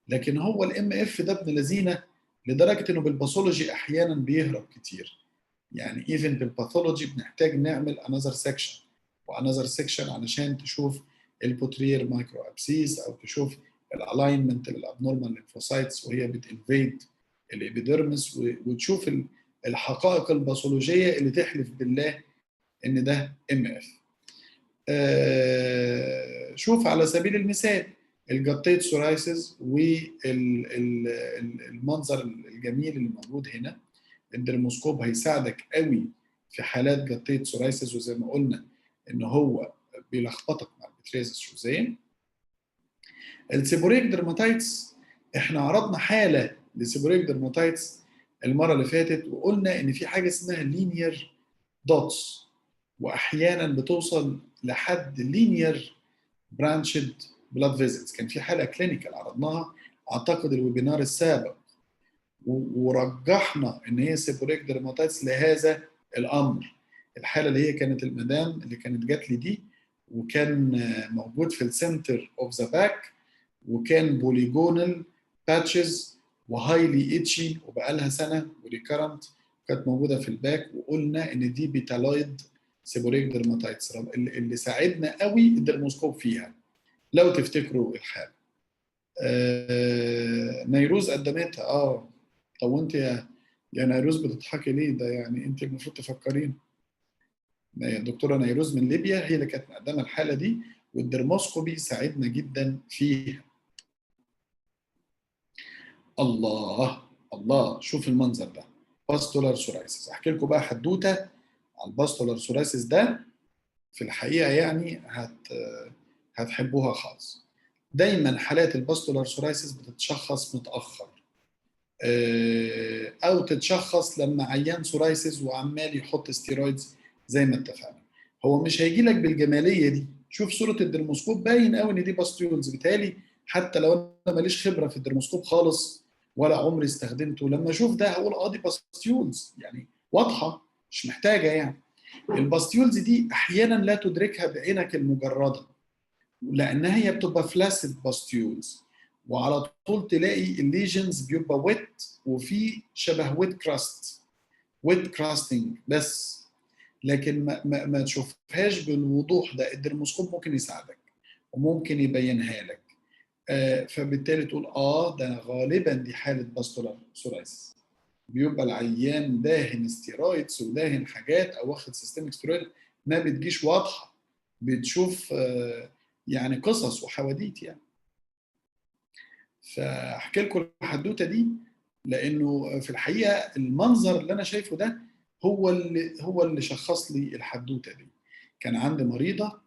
لكن هو الام اف ده ابن لذينه لدرجه انه بالباثولوجي احيانا بيهرب كتير، يعني ايفن بالباثولوجي بنحتاج نعمل انذر سيكشن وانذر سيكشن علشان تشوف البوترير مايكرو ابسيس، او تشوف الالاينمنت للابنورمال ليمفوسايتس وهي بتنفيد الابيديرمس، وتشوف الحقائق الباثولوجيه اللي تحلف بالله ان ده ام اف. شوف على سبيل المثال الجاتيت سورايسيس والمنظر الجميل اللي موجود هنا. الدرموسكوب هيساعدك قوي في حالات جلطيه سورايسيس، وزي ما قلنا ان هو بيلخبطك مع البتريازيس شوزين. السيبوريك درماتايتس احنا عرضنا حاله لسيبوريك درماتايتس المره اللي فاتت، وقلنا ان في حاجه اسمها لينير دوتس، واحيانا بتوصل لحد لينير برانشد بلاد فيزيتس. كان في حاله كلينيكال عرضناها اعتقد الويبينار السابق، ورجحنا ان هي سيبوريك درماتايتس لهذا الامر. الحاله اللي هي كانت المدام اللي كانت جات لي دي، وكان موجود في السنتر اوف ذا باك، وكان بوليجونال باتشز وهايلي اتشي وبقالها سنه وريكرنت، كانت موجوده في الباك، وقلنا ان دي بيتالويد سيبوريك درماتايتس اللي ساعدنا قوي الدرموسكوب فيها لو تفتكروا الحاله. نيروز قدمتها. طب وانت يا نيروز بتضحكي ليه؟ ده يعني انت المفروض تفكرين. الدكتوره نيروز من ليبيا هي اللي كانت مقدمه الحاله دي، والدرموسكوبي ساعدنا جدا فيها. الله الله، شوف المنظر ده، باستولار سورايسيس. احكي لكم بقى حدوته على الباستولار سورايسيس ده، في الحقيقه يعني هتحبوها خالص. دايما حالات الباستولار سورايسيس بتتشخص متاخر، او تتشخص لما عيان سورايسيس وعمال يحط ستيرويدز زي ما اتفقنا. هو مش هيجي لك بالجماليه دي. شوف صوره الدرموسكوب باين قوي ان دي باستيولز، بالتالي حتى لو انا ماليش خبره في الدرموسكوب خالص ولا عمري استخدمته، لما اشوف ده هقول دي باستيولز، يعني واضحه مش محتاجه يعني. الباستيولز دي احيانا لا تدركها بعينك المجرده، لانها هي بتبقى فلاسيد باستيولز، وعلى طول تلاقي الليجنز بيبقى ويت وفي شبه ويت كراست، ويت كراستنج بس، لكن ما تشوفهاش بالوضوح ده. الدرموسكوب ممكن يساعدك وممكن يبينها لك. فبالتالي تقول ده غالبا دي حاله باستولار سورايسيس، بيبقى العيان داهن ستيرويدز وداهن حاجات او واخد سيستميك ستيرويد، ما بتجيش واضحه، بتشوف يعني قصص وحواديت يعني. فاحكي لكم الحدوته دي لانه في الحقيقه المنظر اللي انا شايفه ده هو اللي شخص لي الحدوته دي. كان عندي مريضه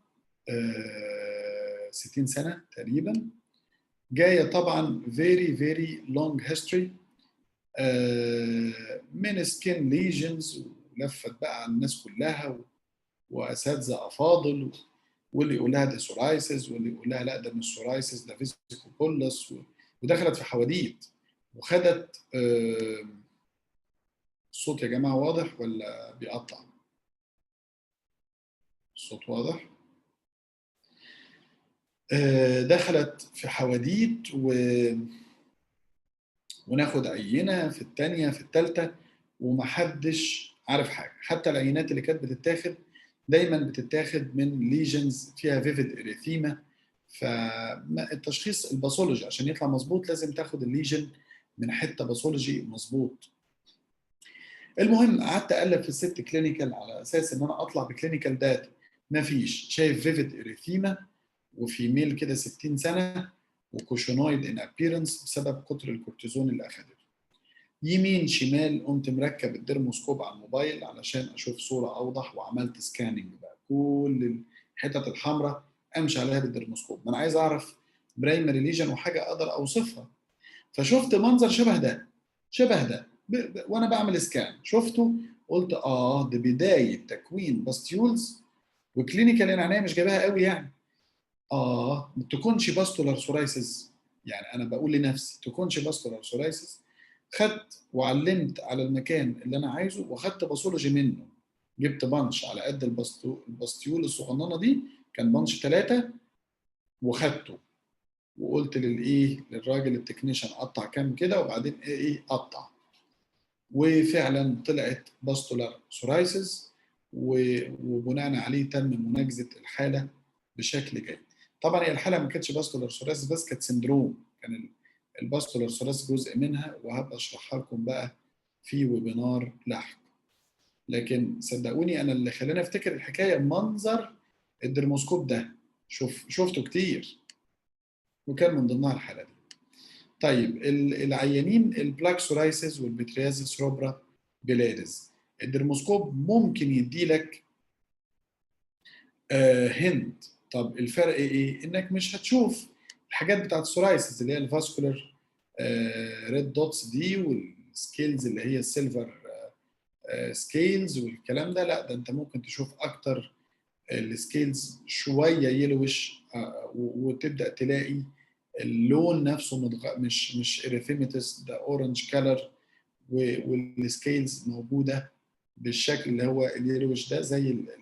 60 سنه تقريبا، جايه طبعا فيري فيري لونج هيستوري من سكين ليجنز، ولفت بقى على الناس كلها واساتذه افاضل، واللي يقول لها ده سورايسيس، واللي يقول لها لا ده مش سورايسيس ده فيسيكوبولس، ودخلت في حواديت وخدت الصوت يا جماعه واضح ولا بيقطع؟ الصوت واضح. دخلت في حواديت وناخد عينه في الثانيه في الثالثه ومحدش عارف حاجه. حتى العينات اللي كانت بتتاخد دايما بتتاخد من ليجنز فيها فيفيد اريثيما. فالتشخيص الباثولوجي عشان يطلع مظبوط لازم تاخد الليجن من حته باثولوجي مظبوط. المهم قعدت اقلب في الست كلينيكال على اساس ان انا اطلع بكلينيكال داتا. مفيش. شايف فيفيد اريثيما وفي ميل كده 60 سنه وكوشونويد ان ابييرنس بسبب كتر الكورتيزون اللي اخذته. يمين شمال قمت مركب الديرموسكوب على الموبايل علشان اشوف صوره اوضح، وعملت سكاننج بقى كل الحتت الحمراء امشي عليها بالديرموسكوب. ما انا عايز اعرف برايمري ليجن وحاجه اقدر اوصفها. فشفت منظر شبه ده وانا بعمل سكان شفته، قلت ده بدايه تكوين باستيولز، وكلينيكال العنايه مش جايبها قوي يعني. ما تكونش باستولار سورايسيس، يعني انا بقول لنفسي تكونش باستولار سورايسيس. خدت وعلمت على المكان اللي انا عايزه واخدت باثولوجي منه. جبت بانش على قد الباستيول الصغننه دي، كان بانش 3، وخدته وقلت للراجل التكنيشن قطع كام كده وبعدين قطع، وفعلا طلعت باستولار سورايسيس، وبناء عليه تم مناجزه الحاله بشكل جيد. طبعا هي الحاله ما كانتش باستولار سورايسيس بس، كانت سندروم. كان الباستولار سورايسيس جزء منها، وهبقى اشرحها لكم بقى في ويبينار لاحق. لكن صدقوني انا اللي خلاني افتكر الحكايه منظر الدرموسكوب ده، شفته كتير، وكان من ضمنها الحاله دي. طيب العيانين البلاك سورايسيس والبتريازيس روبرا بلادز، الدرموسكوب ممكن يدي لك هند. طب الفرق ايه؟ انك مش هتشوف الحاجات بتاعت السورايسيس اللي هي الفاسكولار ريد دوتس دي، والسكيلز اللي هي السيلفر سكيلز والكلام ده. لا، ده انت ممكن تشوف اكتر السكيلز شويه يلوش، وتبدا تلاقي اللون نفسه مش اريثيماتس، ده اورنج كلر، والسكيلز موجوده بالشكل اللي هو اليلوش ده، زي اللي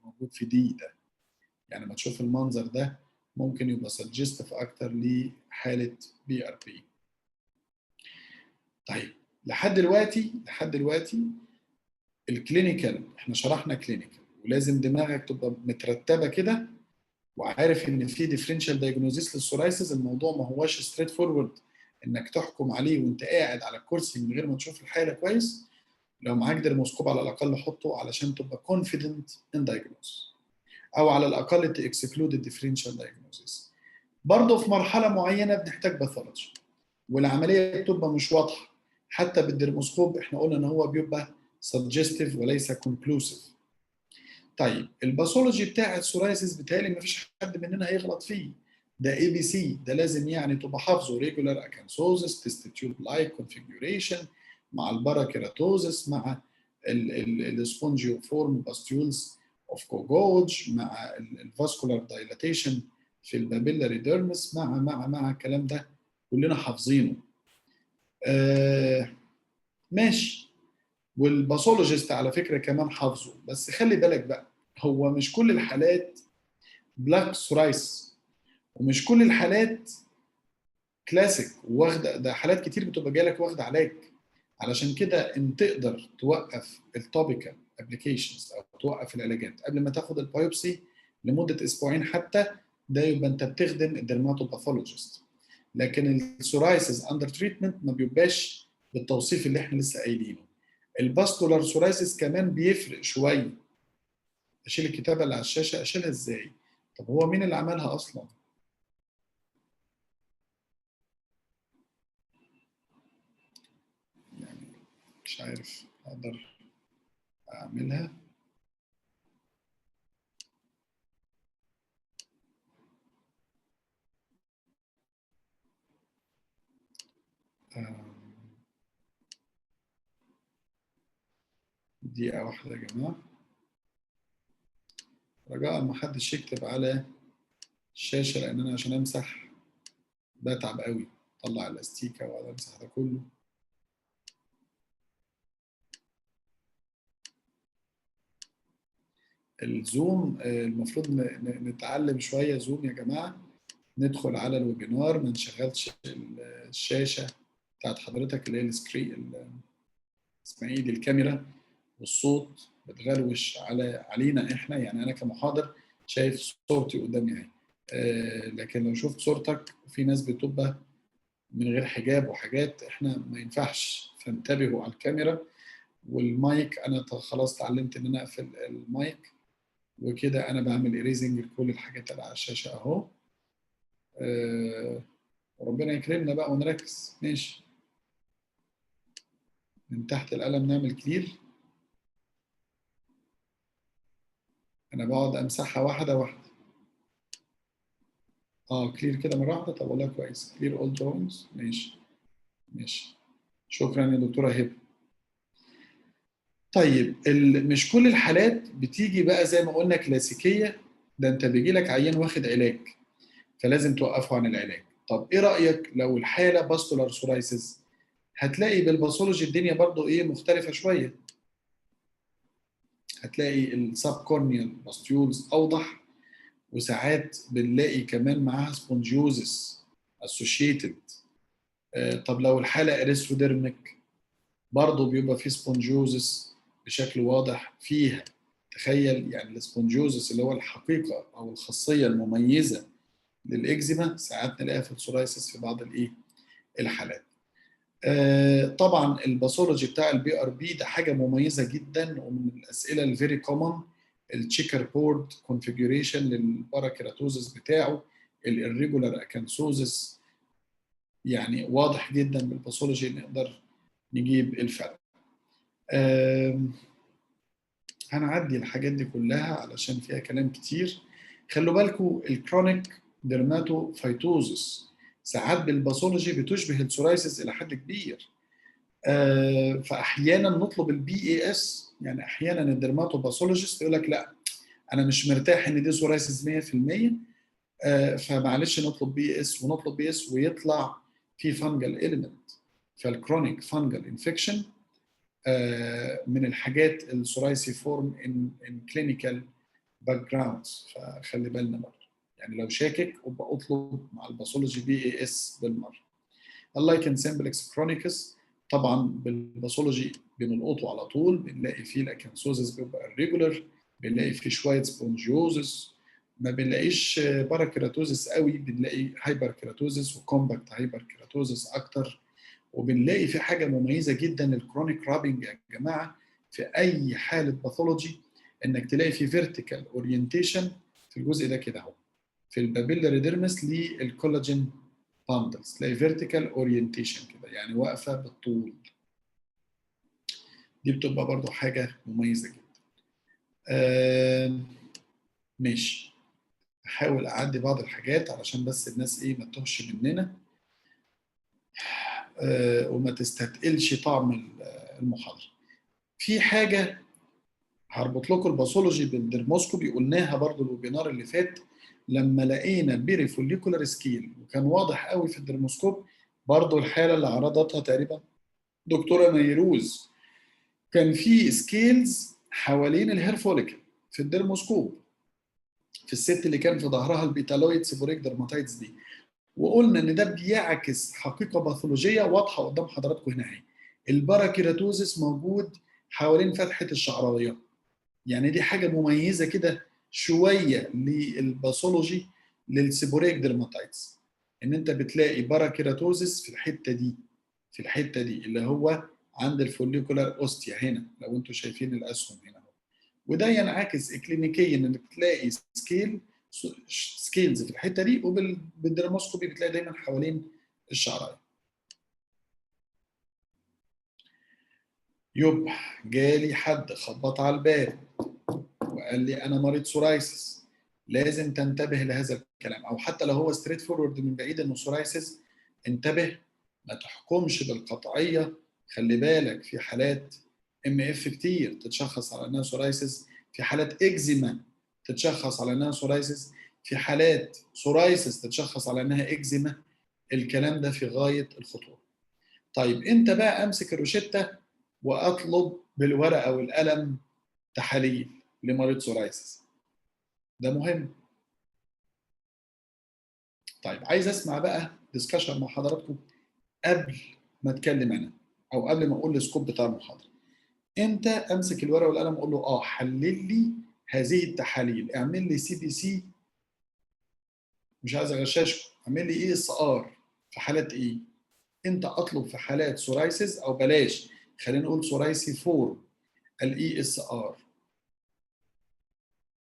موجود في دي ده. يعني لما تشوف المنظر ده ممكن يبقى سجستيف اكتر لحاله بي ار بي. طيب لحد دلوقتي الكلينيكال احنا شرحنا كلينيكال، ولازم دماغك تبقى مترتبه كده وعارف ان في ديفرنشال دايجنوزيس للسورايسيس. الموضوع ما هواش ستريت فورورد انك تحكم عليه وانت قاعد على الكرسي من غير ما تشوف الحاله كويس. لو معاك درموسكوب على الاقل حطه علشان تبقى كونفيدنت ان دايجنوز، او على الاقل تكسكلود الديفرنشال دايجنوزيس. برضه في مرحله معينه بنحتاج باثولوجي، والعمليه بتبقى مش واضحه. حتى بالدرموسكوب احنا قلنا ان هو بيبقى سجستيف وليس كونكلوسيف. طيب الباثولوجي بتاع السورايسيس بتهيألي مفيش حد مننا هيغلط فيه. ده اي بي سي، ده لازم يعني تبقى حافظه: ريجولار اكانثوزس، تيست تيوب لايك كونفيجوريشن، مع الباراكيراتوزس، مع السبونجيو فورم باستيولز اوف كوجوج، مع الفاسكولار دايلاتيشن في البابيلاري ديرمس، مع الكلام ده كلنا حافظينه. ماشي. والباثولوجيست على فكره كمان حافظه. بس خلي بالك بقى، هو مش كل الحالات بلاك سورايس، ومش كل الحالات كلاسيك واخده. ده حالات كتير بتبقى جايه لك واخده علاج. علشان كده ان تقدر توقف التوبيكال ابلكيشنز او توقف العلاجات قبل ما تاخد البايوبسي لمده اسبوعين حتى، ده يبقى انت بتخدم الدرماتوباثولوجيست. لكن السورايسيس اندر تريتمنت ما بيبقاش بالتوصيف اللي احنا لسه قايلينه. الباستولار سورايسيس كمان بيفرق شويه. اشيل الكتابه اللي على الشاشه، اشيلها ازاي؟ طب هو مين اللي عملها اصلا؟ يعني مش عارف اقدر اعملها. دقيقة واحدة يا جماعة، رجاء ما حدش يكتب على الشاشة، لأن أنا عشان أمسح بتعب قوي. طلع الاستيكة وأقعد أمسح ده كله. الزوم المفروض نتعلم شوية زوم يا جماعة. ندخل على الويبينار، ما نشغلش الشاشة بتاعت حضرتك اللي هي السكرين، اسمها ايه دي، الكاميرا، والصوت بتغلوش علينا احنا. يعني انا كمحاضر شايف صورتي قدامي اهي، لكن لو شفت صورتك، في ناس بتبقى من غير حجاب وحاجات، احنا ما ينفعش. فانتبهوا على الكاميرا والمايك. انا خلاص اتعلمت ان انا اقفل المايك، وكده انا بعمل ايريزنج لكل الحاجات اللي على الشاشه اهو. وربنا يكرمنا بقى ونركز. ماشي، من تحت القلم نعمل كلير. انا بقعد امسحها واحده واحده. كلير كده مره واحده. طب والله كويس. كلير اول دراونز. ماشي ماشي. شكرا يا دكتوره هبه. طيب مش كل الحالات بتيجي بقى زي ما قلنا كلاسيكيه. ده انت بيجي لك عيان واخد علاج، فلازم توقفه عن العلاج. طب ايه رايك لو الحاله باستولار سورايسيس؟ هتلاقي بالباثولوجي الدنيا برضو ايه مختلفه شويه. هتلاقي السب كورنيال باستيولز اوضح، وساعات بنلاقي كمان معاها سبونجيوزس اسوشيتد. طب لو الحاله اريثروديرميك، برضه بيبقى في سبونجيوزس بشكل واضح فيها. تخيل يعني السبونجيوزس اللي هو الحقيقه او الخاصيه المميزه للاكزيما، ساعات نلاقيها في السورايسيس في بعض الحالات. طبعا الباثولوجي بتاع البي ار بي ده حاجه مميزه جدا، ومن الاسئله الفيري كومن التشيكر بورد كونفيجريشن للباراكيراتوزس بتاعه، الirregular اكانثوزس. يعني واضح جدا بالباثولوجي نقدر نجيب الفرق. هنعدي الحاجات دي كلها علشان فيها كلام كتير. خلوا بالكم الكرونيك ديرماتوفايتوزس ساعات بالباثولوجي بتشبه السورايسيس الى حد كبير. فاحيانا نطلب البي اي اس، يعني احيانا الدرماتوباثولوجيست يقول لك لا انا مش مرتاح ان دي سورايسيس 100%، فمعلش نطلب بي اس، ونطلب بي اس ويطلع في فانجل اليمنت. فالكرونيك فانجل انفكشن من الحاجات السورايسي فورم ان كلينيكال باك جراوندز، فخلي بالنا برضه. يعني لو شاكك ابقى اطلب مع الباثولوجي بي اي اس بالمره. اللايكن سمبلكس كرونيكس طبعا بالباثولوجي بنلقطه على طول، بنلاقي فيه الاكنسوزس بيبقى الريجولر، بنلاقي فيه شويه سبونجيوزس، ما بنلاقيش باراكيراتوزس قوي، بنلاقي هايبر كيراتوزس وكومباكت هايبر كيراتوزس اكتر. وبنلاقي في حاجه مميزه جدا الكرونيك رابنج يا جماعه في اي حاله باثولوجي، انك تلاقي في فيرتيكال اورينتيشن في الجزء ده كده اهو، في البابيلاري ديرمس للكولاجين باندلز، تلاقي فيرتيكال اورينتيشن كده يعني واقفه بالطول. دي بتبقى برضو حاجه مميزه جدا. ماشي، احاول اعدي بعض الحاجات علشان بس الناس ايه ما تتوهش مننا وما تستثقلش طعم المحاضره. في حاجه هربط لكم الباثولوجي بالدرموسكوبي، قلناها برضو الويبينار اللي فات لما لقينا بيري فوليكولار سكيل، وكان واضح قوي في الدرموسكوب برضو الحاله اللي عرضتها تقريبا دكتوره نيروز. كان في سكيلز حوالين الهير فوليكل في الدرموسكوب في الست اللي كان في ظهرها البيتالويد سيبوريك درماتايتس دي، وقلنا ان ده بيعكس حقيقه باثولوجيه واضحه قدام حضراتكم هنا اهي. الباراكيراتوزس موجود حوالين فتحه الشعرايه، يعني دي حاجه مميزه كده شويه للباثولوجي للسيبوريك درماتايتس، ان انت بتلاقي باراكيراتوزس في الحته دي، في الحته دي اللي هو عند الفوليكولار اوستيا هنا، لو انتم شايفين الاسهم هنا. وده ينعكس اكلينيكيا انك بتلاقي سكيلز في الحته دي، وبالدرموسكوبي بتلاقي دايما حوالين الشعرايه. يبقى جالي حد خبط على الباب وقال لي انا مريض سورايسيس، لازم تنتبه لهذا الكلام، او حتى لو هو ستريت فورورد من بعيد انه سورايسيس انتبه، ما تحكمش بالقطعيه. خلي بالك في حالات ام اف كتير تتشخص على انها سورايسيس، في حالات اكزيما تتشخص على انها سورايسيس، في حالات سورايسيس تتشخص على انها اكزيما. الكلام ده في غايه الخطوره. طيب انت بقى امسك الروشته واطلب بالورقه والقلم تحاليل لمريض سورايسيس، ده مهم. طيب عايز اسمع بقى ديسكشن مع حضراتكم قبل ما اتكلم انا، او قبل ما اقول السكوب بتاع المحاضره. امتى امسك الورقه والقلم واقول له حلل لي هذه التحاليل، اعمل لي سي بي سي، مش عايز اغششكم، اعمل لي اي اس ار في حالات ايه؟ امتى اطلب في حالات سورايسيس، او بلاش خلينا نقول سورايسي فورم، الاي اس ار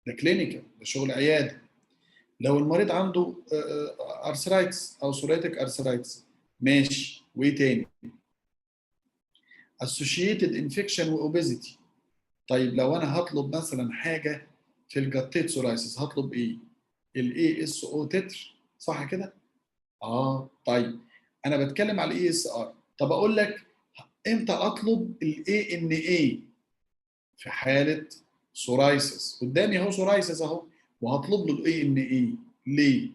ده كلينيكال، ده شغل عياده. لو المريض عنده ارثرايتس او سوريتك ارثرايتس ماشي، وايه تاني؟ associated infection واوبيزيتي. طيب لو انا هطلب مثلا حاجه في الجاتيت سورايسيس هطلب ايه؟ الاي اس او تتر، صح كده؟ طيب انا بتكلم على الاي اس ار. طب اقول لك امتى اطلب الاي ان اي في حاله سورايسيس؟ قدامي اهو سورايسيس اهو، وهطلب له الاي ان اي ليه؟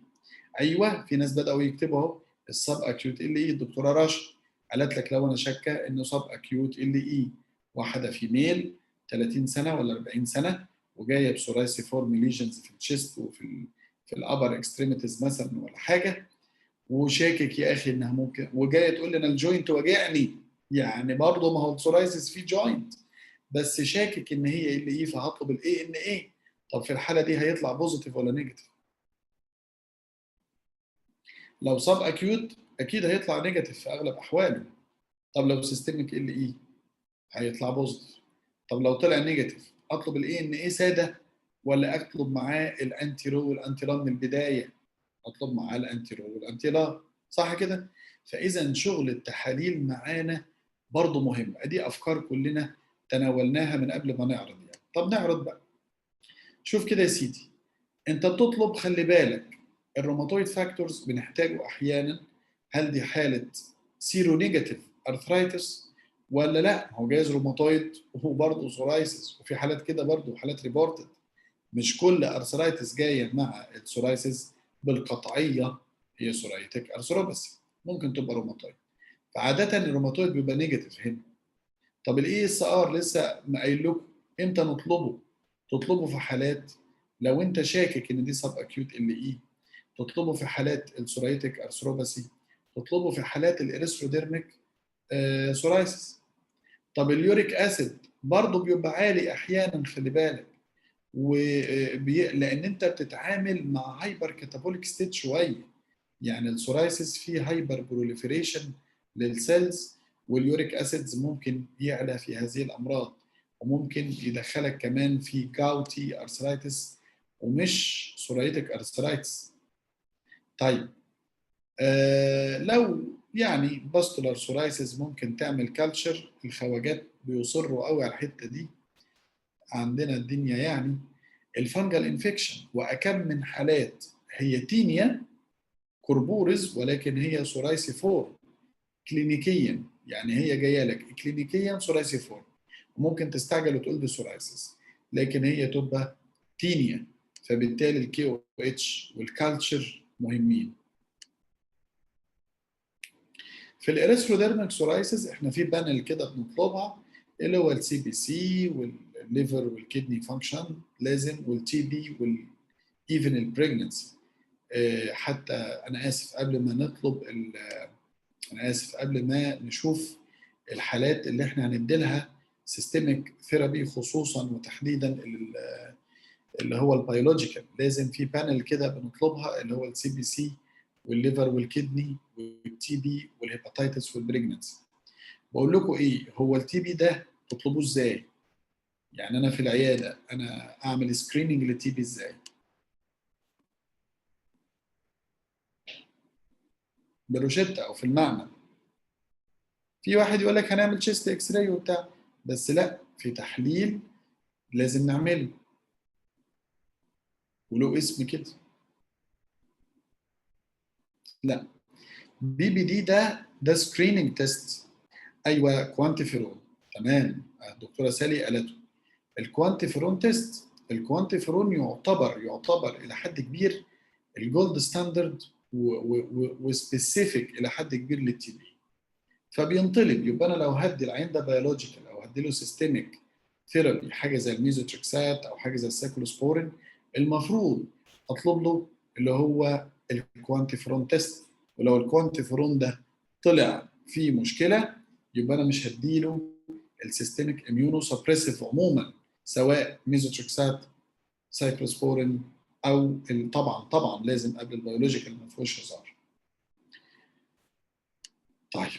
ايوه في ناس بداوا يكتبوا اهو السب اكيوت ال اي، الدكتوره رشا قالت لك لو انا شاكه انه سب اكيوت ال اي، واحده فيميل 30 سنه ولا 40 سنه وجايه بسورايسي فورم ليجنز في الشيست في الابر اكستريميتيز مثلا ولا حاجه، وشاكك يا اخي انها ممكن، وجايه تقول لي انا الجوينت واجعني، يعني برضه ما هو السورايسيس فيه جوينت، بس شاكك ان هي ال اي فهطلب الاي ان اي. طب في الحاله دي هيطلع بوزيتيف ولا نيجاتيف؟ لو صاب اكيوت اكيد هيطلع نيجاتيف في اغلب احواله. طب لو سيستميك ال اي هيطلع بوزيتيف. طب لو طلع نيجاتيف اطلب الاي ان اي ساده ولا اطلب معاه الانتي رو والانتي لان من البدايه؟ اطلب معاه الانتي رو والانتي لان، صح كده؟ فاذا شغل التحاليل معانا برضه مهم. ادي افكار كلنا تناولناها من قبل ما نعرض يعني. طب نعرض بقى. شوف كده يا سيدي، انت بتطلب، خلي بالك الروماتويد فاكتورز بنحتاجه احيانا. هل دي حاله سيرو نيجاتيف ارثرايتس ولا لا؟ هو جايز روماتويد وبرضه سورايسيس، وفي حالات كده برضه حالات ريبورتد. مش كل ارثرايتس جايه مع السورايسيس بالقطعيه هي سورايتك ارثروباثي، ممكن تبقى روماتويد. فعاده الروماتويد بيبقى نيجاتيف هنا. طب الاي اس ار لسه ما قايل لكم امتى نطلبه؟ تطلبه في حالات لو انت شاكك ان دي سب اكيوت ال اي، تطلبه في حالات السورايتك ارثروباثي، تطلبه في حالات الاريثروديرميك سورايسيس. طب اليوريك اسيد برضه بيبقى عالي احيانا، خلي بالك، لان انت بتتعامل مع هايبر كاتابوليك ستيت شويه. يعني السورايسيس فيه هايبر بروليفريشن للسيلز، واليوريك اسيدز ممكن يعلى في هذه الامراض، وممكن يدخلك كمان في جاوتي ارثرايتس ومش سورايتك ارثرايتس. طيب لو يعني باستولار سورايسيس ممكن تعمل كالتشر. الخواجات بيصروا قوي على الحته دي عندنا الدنيا يعني. الفنجل انفكشن، واكم من حالات هي تينيا كوربوريز ولكن هي سورايسي فور كلينيكيا، يعني هي جايه لك كلينيكيا سورايسي فور، وممكن تستعجل وتقول دي سورايسيس لكن هي تبقى تينيا. فبالتالي الكي او اتش والكالتشر مهمين. في الاريثروديرميك سورايسيس احنا في بانل كده بنطلبها، اللي هو السي بي سي والليفر والكدني فانكشن لازم، والتي بي والايفن البريجننسي. حتى انا اسف قبل ما نطلب انا اسف قبل ما نشوف الحالات اللي احنا هندي لها سيستميك ثيرابي خصوصا وتحديدا اللي هو البيولوجيكال، لازم في بانل كده بنطلبها اللي هو السي بي سي والليفر والكدني والتي بي والهيباتيتس والبريجننسي. بقول لكم ايه هو التي بي ده تطلبوه ازاي؟ يعني انا في العياده انا اعمل سكريننج للتي بي ازاي؟ بروشيتا او في المعمل. في واحد يقول لك هنعمل تشيست اكس راي وبتاع، بس لا، في تحليل لازم نعمله وله اسم كده. لا، بي بي دي ده سكريننج تيست. ايوه كوانتيفيرون، تمام، الدكتوره سالي قالته. الكوانتيفيرون تيست، الكوانتيفيرون يعتبر الى حد كبير الجولد ستاندرد وسبيسيفيك الى حد كبير للتي بي. فبينطلب، يبقى انا لو هدي العين ده بيولوجيكال او هدي له سيستميك ثيرابي، حاجه زي الميزوتريكسات او حاجه زي السايكلوسبورين، المفروض اطلب له اللي هو الكوانتيفيرون تيست. ولو الكوانتيفيرون ده طلع فيه مشكله، يبقى انا مش هديله السيستميك اميونو سبريسيف عموما، سواء ميزوتريكسات سايكلوسبورين او طبعا لازم قبل البيولوجيكال، ما فيهوش هزار. طيب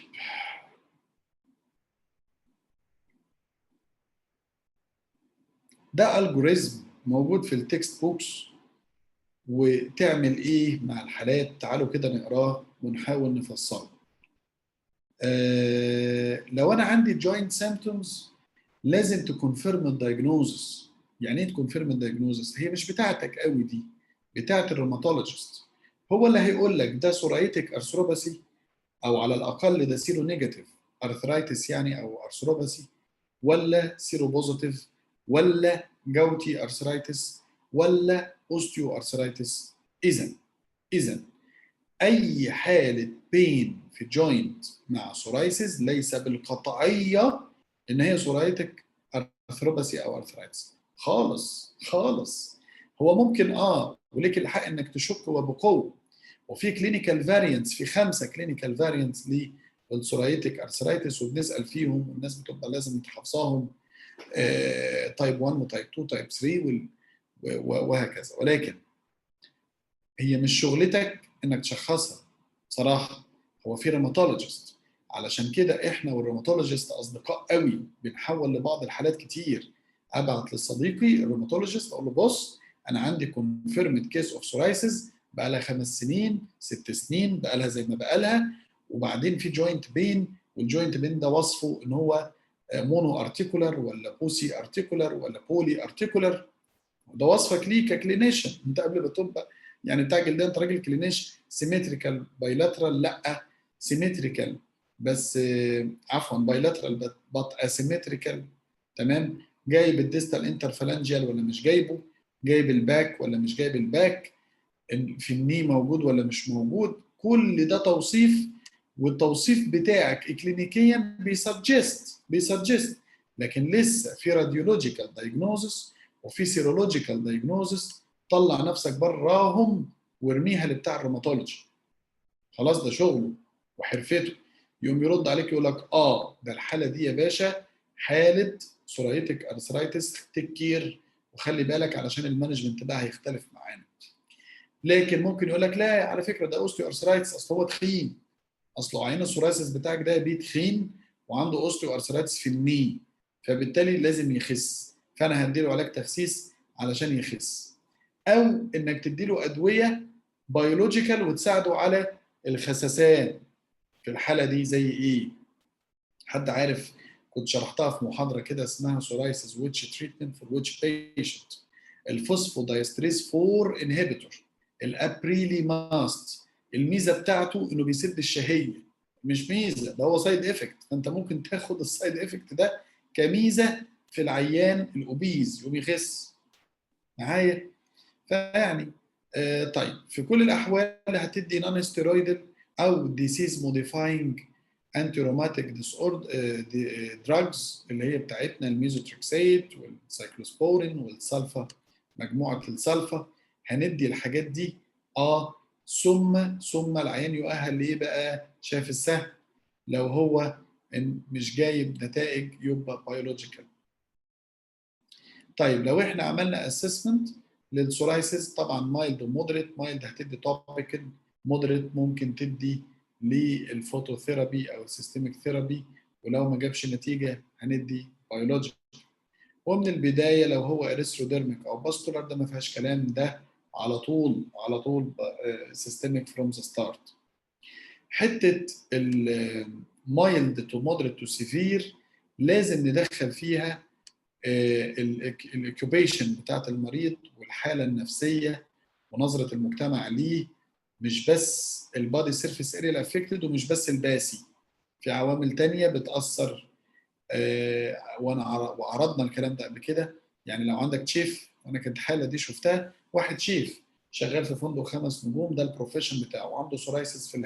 ده الجوريزم موجود في التكست بوكس، وتعمل ايه مع الحالات تعالوا كده نقراه ونحاول نفصله. لو انا عندي جوينت سيمبتومز لازم تكونفيرم الدايجنوزس. يعني ايه تكونفيرم الدايجنوزس؟ هي مش بتاعتك قوي دي، بتاعت الروماتولوجيست. هو اللي هيقول لك ده سورايتك ارثروباثي، او على الاقل ده سيرو نيجاتيف ارثرايتس يعني او ارثروباثي، ولا سيرو بوزيتيف، ولا جوتي ارثرايتس، ولا اوستيو ارثرايتس. اذا اي حاله بين في جوينت مع سورايسيس ليس بالقطعيه ان هي سورايتك ارثروباثي او ارثرايتس خالص خالص. هو ممكن وليك الحق انك تشك وبقوه، وفي كلينيكال فاريانتس، في 5 كلينيكال فاريانتس للسورايتك ارثرايتس وبنسال فيهم والناس بتبقى لازم تحفظهم، تايب 1 وتايب 2 تايب 3 وهكذا. ولكن هي مش شغلتك انك تشخصها صراحه، هو في ريماتولوجيست. علشان كده احنا والريماتولوجيست اصدقاء قوي، بنحول لبعض الحالات كتير. ابعت لصديقي الريماتولوجيست اقول له بص انا عندي كونفيرمد كيس اوف سورايسيس بقى لها 5 سنين 6 سنين، بقى لها زي ما بقى لها، وبعدين في جوينت بين، والجوينت بين ده وصفه ان هو مونو ارتيكولار ولا بوسي ارتيكولار ولا بولي ارتيكولار. ده وصفك ليه ككلينيشن. انت قبل ما تبقى يعني بتاع جلديه انت راجل كلينيش. سيمتريكال بايلاترال لا سيمتريكال بس عفوا بايلاترال بط اسيمتريكال. تمام. جايب الديستال انترفالانجيال ولا مش جايبه؟ جايب الباك ولا مش جايب الباك؟ في الني موجود ولا مش موجود؟ كل ده توصيف، والتوصيف بتاعك اكلينيكيا بيسجست لكن لسه في راديولوجيكال دايجنوزس وفي سيرولوجيكال دايجنوزس. طلع نفسك براهم وارميها لبتاع الروماتولوجي. خلاص ده شغله وحرفته. يقوم يرد عليك يقول لك ده الحاله دي يا باشا حاله سورايتك ارثرايتس تكير، وخلي بالك علشان المانجمنت بقى هيختلف معانا. لكن ممكن يقول لك لا على فكره ده اوستيو ارثرايتس اصل هو تخين، اصله عين السورايسيس بتاعك ده بيه تخين وعنده اوستيو ارثرايتس في الني، فبالتالي لازم يخس، فانا هديله علاج تخسيس علشان يخس. او انك تديله ادويه بيولوجيكال وتساعده على الخسسان. في الحاله دي زي ايه؟ حد عارف؟ كنت شرحتها في محاضره كده اسمها سورايسيس ويتش تريتمنت فور ويتش بيشنت. الفوسفودايستريز 4 انهبيتور الابريلي ماست. الميزه بتاعته انه بيسد الشهيه. مش ميزه، ده هو سايد افكت، فانت ممكن تاخد السايد افكت ده كميزه في العيان الاوبيز يقوم يخس معايا. فيعني طيب في كل الاحوال هتدي نون ستيرويدال او ديسيز موديفاينج انتي روماتيك ديس دراجز اللي هي بتاعتنا الميزوتريكسيت والسايكلوسبورين والسلفا، مجموعه السلفا. هندي الحاجات دي ثم العيان يؤهل ليه بقى؟ شايف السهل؟ لو هو مش جايب نتائج يبقى بيولوجيكال. طيب لو احنا عملنا اسسمنت للسورايسيس طبعا مايلد ومودريت، مايلد هتدي توبيكال، مودريت ممكن تدي للفوتوثيرابي او السيستميك ثيرابي، ولو ما جابش نتيجه هندي بيولوجيك. ومن البدايه لو هو اريثروديرميك او باستولار ده ما فيهاش كلام، ده على طول سيستميك فروم ذا ستارت. حته المايلد تو مودريت تو سيفير لازم ندخل فيها الاوكيوبيشن بتاعت المريض والحاله النفسيه ونظره المجتمع ليه، مش بس البادي سيرفيس اريا افكتد ومش بس الباسي، في عوامل تانية بتاثر. وعرضنا الكلام ده قبل كده. يعني لو عندك شيف، وانا كانت الحاله دي شفتها، واحد شيف شغال في فندق 5 نجوم، ده البروفيشن بتاعه، وعنده سورايسيس في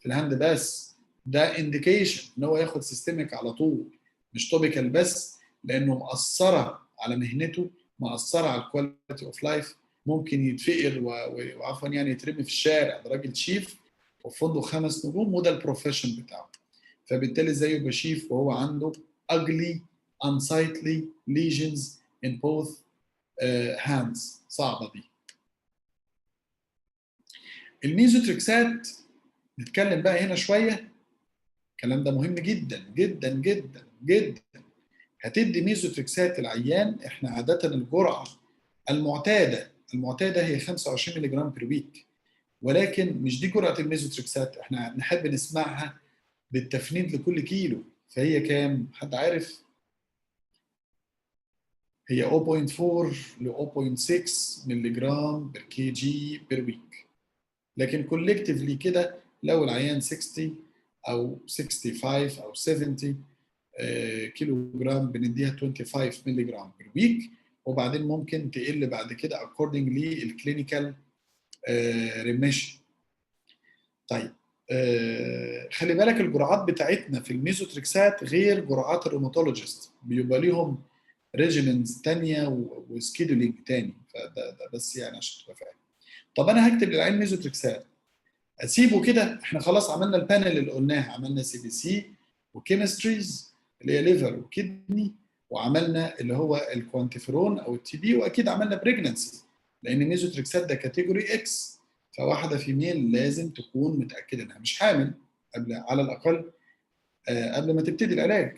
الهاند، بس ده انديكيشن ان هو ياخد سيستميك على طول مش توبيكال بس، لانه مأثره على مهنته، مأثره على الكواليتي اوف لايف. ممكن يتفقر وعفوا يعني يترمي في الشارع. ده راجل شيف وفي فندق 5 نجوم وده البروفيشن بتاعه. فبالتالي ازاي يبقى شيف وهو عنده ugly unsightly lesions in both hands؟ صعبه دي. الميزوتريكسات نتكلم بقى هنا شويه، الكلام ده مهم جدا جدا جدا جدا. هتدي ميزوتريكسات العيان، احنا عاده الجرعه المعتاده هي 25 ملي جرام بير ويك، ولكن مش دي جرعه الميزوتريكسات، احنا نحب نسمعها بالتفنيد لكل كيلو. فهي كام؟ حد عارف؟ هي 0.4 ل 0.6 ملي جرام بير كي جي بير ويك. لكن كولكتيفلي كده لو العيان 60 او 65 او 70 كيلو جرام بنديها 25 ملي جرام بير ويك، وبعدين ممكن تقل بعد كده according للكلينيكال ريميشن. طيب خلي بالك الجرعات بتاعتنا في الميزوتريكسات غير جرعات الروماتولوجيست، بيبقى ليهم ريجيمنز تانية وسكيدولينج تاني، فده بس يعني عشان تبقى فاهم. طب انا هكتب للعين ميزوتريكسات اسيبه كده؟ احنا خلاص عملنا البانل اللي قلناها، عملنا سي بي سي وكيمستريز اللي هي ليفر وكدني، وعملنا اللي هو الكوانتيفيرون او التي بي، واكيد عملنا بريجننسي لان ميزوتريكسات ده كاتيجوري اكس، فواحده فيميل لازم تكون متاكده انها مش حامل قبل على الاقل قبل ما تبتدي العلاج.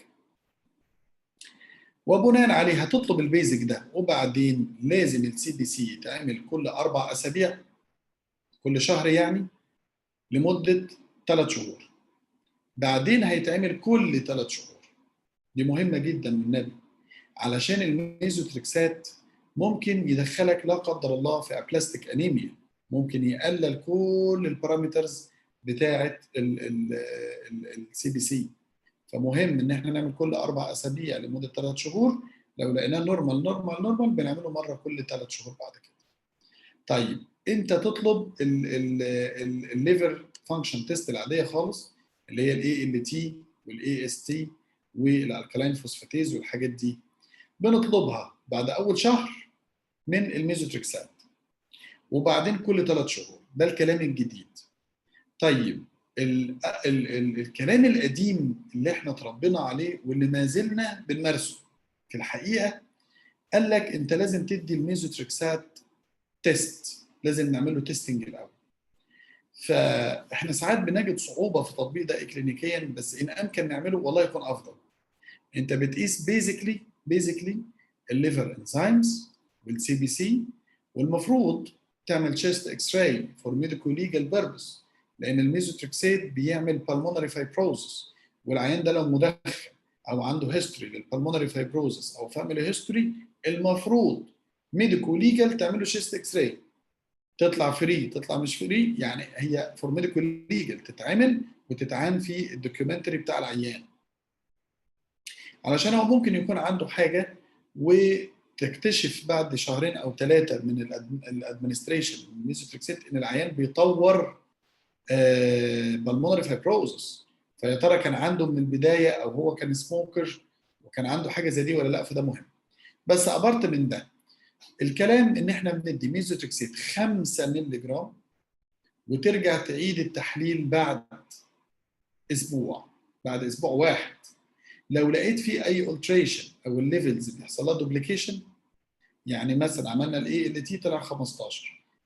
وبناء عليه هتطلب البيزك ده، وبعدين لازم السي بي سي يتعمل كل 4 اسابيع، كل شهر يعني، لمده 3 شهور. بعدين هيتعمل كل 3 شهور. دي مهمه جدا والنبي، علشان الميزوتريكسات ممكن يدخلك لا قدر الله في ابلاستيك انيميا، ممكن يقلل كل البارامترز بتاعه السي بي سي. فمهم ان احنا نعمل كل 4 اسابيع لمده 3 شهور، لو لقيناه نورمال نورمال نورمال بنعمله مره كل 3 شهور بعد كده. طيب انت تطلب الليفر فانكشن تيست العاديه خالص، اللي هي الاي ال تي والاي اس تي والالكالاين فوسفاتيز والحاجات دي، بنطلبها بعد اول شهر من الميزوتريكسات، وبعدين كل 3 شهور. ده الكلام الجديد. طيب الكلام القديم اللي احنا اتربينا عليه واللي ما زلنا بنمارسه في الحقيقه، قال لك انت لازم تدي الميزوتريكسات تيست، لازم نعمل له تيستنج الاول. فاحنا ساعات بنجد صعوبه في تطبيق ده اكلينيكيا، بس ان امكن نعمله والله يكون افضل. انت بتقيس بيزيكلي الليفر انزيمز والسي بي سي، والمفروض تعمل تشيست اكس راي فور ميديكو ليجال بيربس، لان الميزوتريكسيت بيعمل بالمونري فايبروزس، والعيان ده لو مدخن او عنده هيستوري للبالمونري فايبروزس او فاميلي هيستوري، المفروض ميديكو ليجال تعمل له تشيست اكس راي، تطلع فري تطلع مش فري، يعني هي فور ميديكو ليجال تتعمل وتتعان في الدوكيومنتري بتاع العيان، علشان هو ممكن يكون عنده حاجه وتكتشف بعد 2 أو 3 من الادمنستريشن الميزوتريكسيت ان العيان بيطور بالمونري فايبروزس، فيا ترى كان عنده من البدايه او هو كان سموكر وكان عنده حاجه زي دي ولا لا. فده مهم. بس ابرت من ده، الكلام ان احنا بندي ميزوتريكسيت 5 مللي جرام وترجع تعيد التحليل بعد اسبوع، بعد اسبوع واحد. لو لقيت فيه اي التريشن او الليفلز بيحصل لها دوبليكيشن، يعني مثلا عملنا الاي ال تي طلع 15،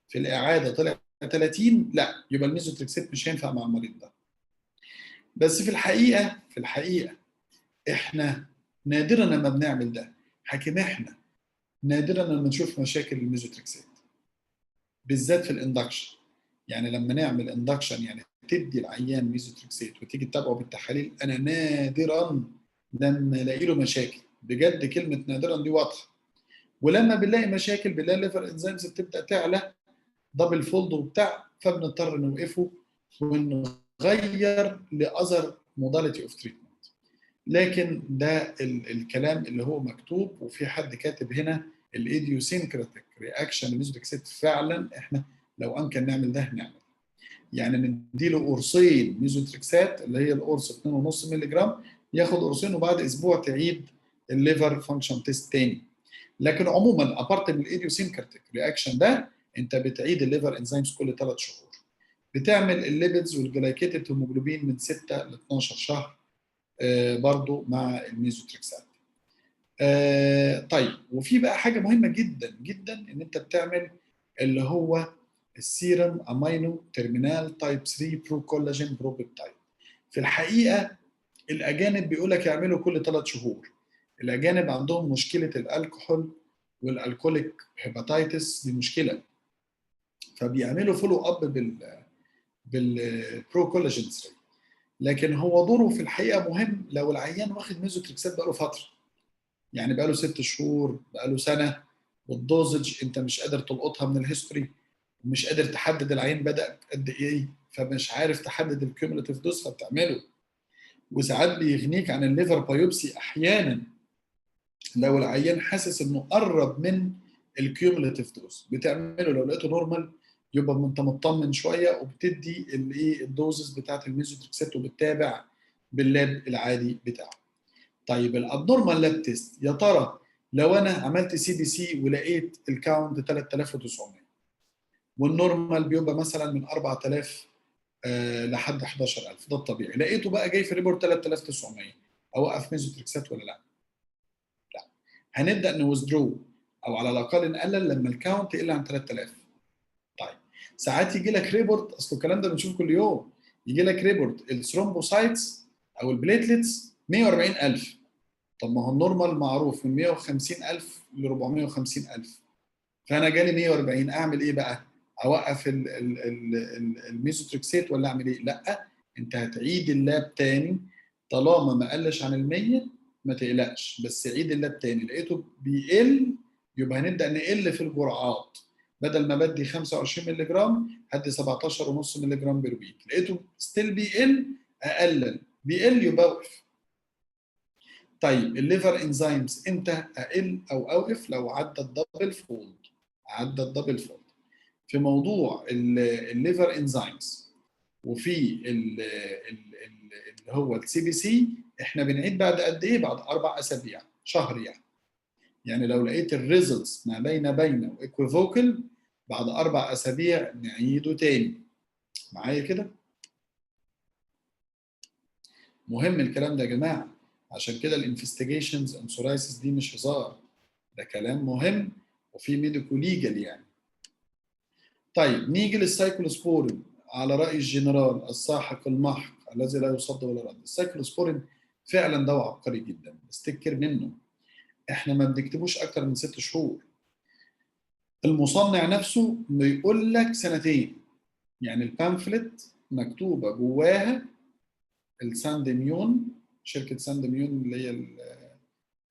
في الاعاده طلع 30، لا يبقى الميزوتريكسيت مش هينفع مع المريض ده. بس في الحقيقه احنا نادرا لما بنعمل ده، حكيم احنا نادرا لما نشوف مشاكل الميزوتريكسيت بالذات في الاندكشن. يعني لما نعمل اندكشن، يعني تدي العيان ميزوتريكسيت وتيجي تتابعه بالتحاليل، انا نادرا لما الاقي له مشاكل، بجد كلمه نادرا دي واضحه. ولما بنلاقي مشاكل بنلاقي الليفر انزيمز بتبدا تعلى دبل فولد وبتاع، فبنضطر نوقفه ونغير لاذر موداليتي اوف تريتمنت. لكن ده الكلام اللي هو مكتوب، وفي حد كاتب هنا الايديوسينكراتيك رياكشن للميزوتريكسيت، فعلا احنا لو امكن نعمل ده نعمل. يعني نديله قرصين ميزوتريكسات اللي هي القرص 2.5 مللي جرام، ياخد قرصين وبعد اسبوع تعيد الليفر فانكشن تيست تاني. لكن عموما ابارت من الايديوسينكراتيك رياكشن ده، انت بتعيد الليفر انزيمز كل 3 شهور، بتعمل الليبيدز والجلايكيتد هيموجلوبين من 6 ل 12 شهر برضو مع الميزوتريكسات. طيب، وفي بقى حاجه مهمه جدا جدا، ان انت بتعمل اللي هو السيرم امينو ترمينال تايب 3 برو كولاجين بروبيبتايد. في الحقيقه الاجانب بيقول لك يعملوا كل 3 شهور. الاجانب عندهم مشكله الكحول والالكوليك هيباتيتس، دي مشكله، فبيعملوا فولو اب بالبرو كولاجين 3. لكن هو دوره في الحقيقه مهم لو العيان واخد ميزوتريكسات بقاله فتره، يعني بقاله 6 شهور بقاله سنه، والدوزج انت مش قادر تلقطها من الهيستوري، ومش قادر تحدد العين بدأ قد ايه، فمش عارف تحدد الكيومولاتيف دوز فبتعمله. وساعات بيغنيك عن الليفر بايوبسي احيانا لو العيان حاسس انه قرب من الكيومولاتيف دوز، بتعمله. لو لقيته نورمال يبقى انت مطمن شويه، وبتدي الايه الدوزز بتاعت الميزوتريكسات، وبتتابع باللاب العادي بتاعه. طيب الابنورمال لاب تيست، يا ترى لو انا عملت سي بي سي ولقيت الكاونت 3900 والنورمال بيبقى مثلا من 4000 لحد 11000، ده الطبيعي، لقيته بقى جاي في ريبورت 3900، اوقف ميزوتريكسات ولا لا؟ لا، هنبدا نوزدرو، او على الاقل نقلل لما الكاونت يقل عن 3000. طيب ساعات يجي لك ريبورت، اصل الكلام ده بنشوفه كل يوم، يجي لك ريبورت الثرومبوسايتس او البليتلتس 140000. طب ما هو النورمال معروف من 150000 ل 450000، فانا جالي 140، اعمل ايه بقى؟ اوقف الميزوتريكسيت ولا اعمل ايه؟ لا، انت هتعيد اللاب تاني طالما ما قلش عن ال 100، ما تقلقش، بس عيد اللاب تاني. لقيته بيقل يبقى هنبدا نقل في الجرعات، بدل ما بدي 25 مللي جرام هدي 17.5 مللي جرام بير ويك. لقيته ستيل بيقل، اقلل. بيقل يبقى اوقف. طيب الليفر انزيمز امتى اقل او اوقف؟ لو عدى الدبل فولد. عدى الدبل فولد في موضوع الليفر انزيمز وفي اللي هو السي بي سي. احنا بنعيد بعد قد ايه؟ بعد 4 اسابيع، شهر يعني. يعني لو لقيت الريزلتس ما بين وايكوفوكال بعد 4 اسابيع نعيده تاني. معايا كده؟ مهم الكلام ده يا جماعه، عشان كده الانفستيجيشنز ان سورايسيس دي مش هزار، ده كلام مهم وفي ميديكو ليجال يعني. طيب نيجي للسايكلوسبورين. على راي الجنرال الساحق المحق الذي لا يصد ولا يرد، السايكلوسبورين فعلا دواء عبقري جدا، بس تذكر منه احنا ما بنكتبوش اكتر من 6 شهور. المصنع نفسه بيقول لك سنتين. يعني البامفلت مكتوبه جواها الساندميون، شركه ساندميون اللي هي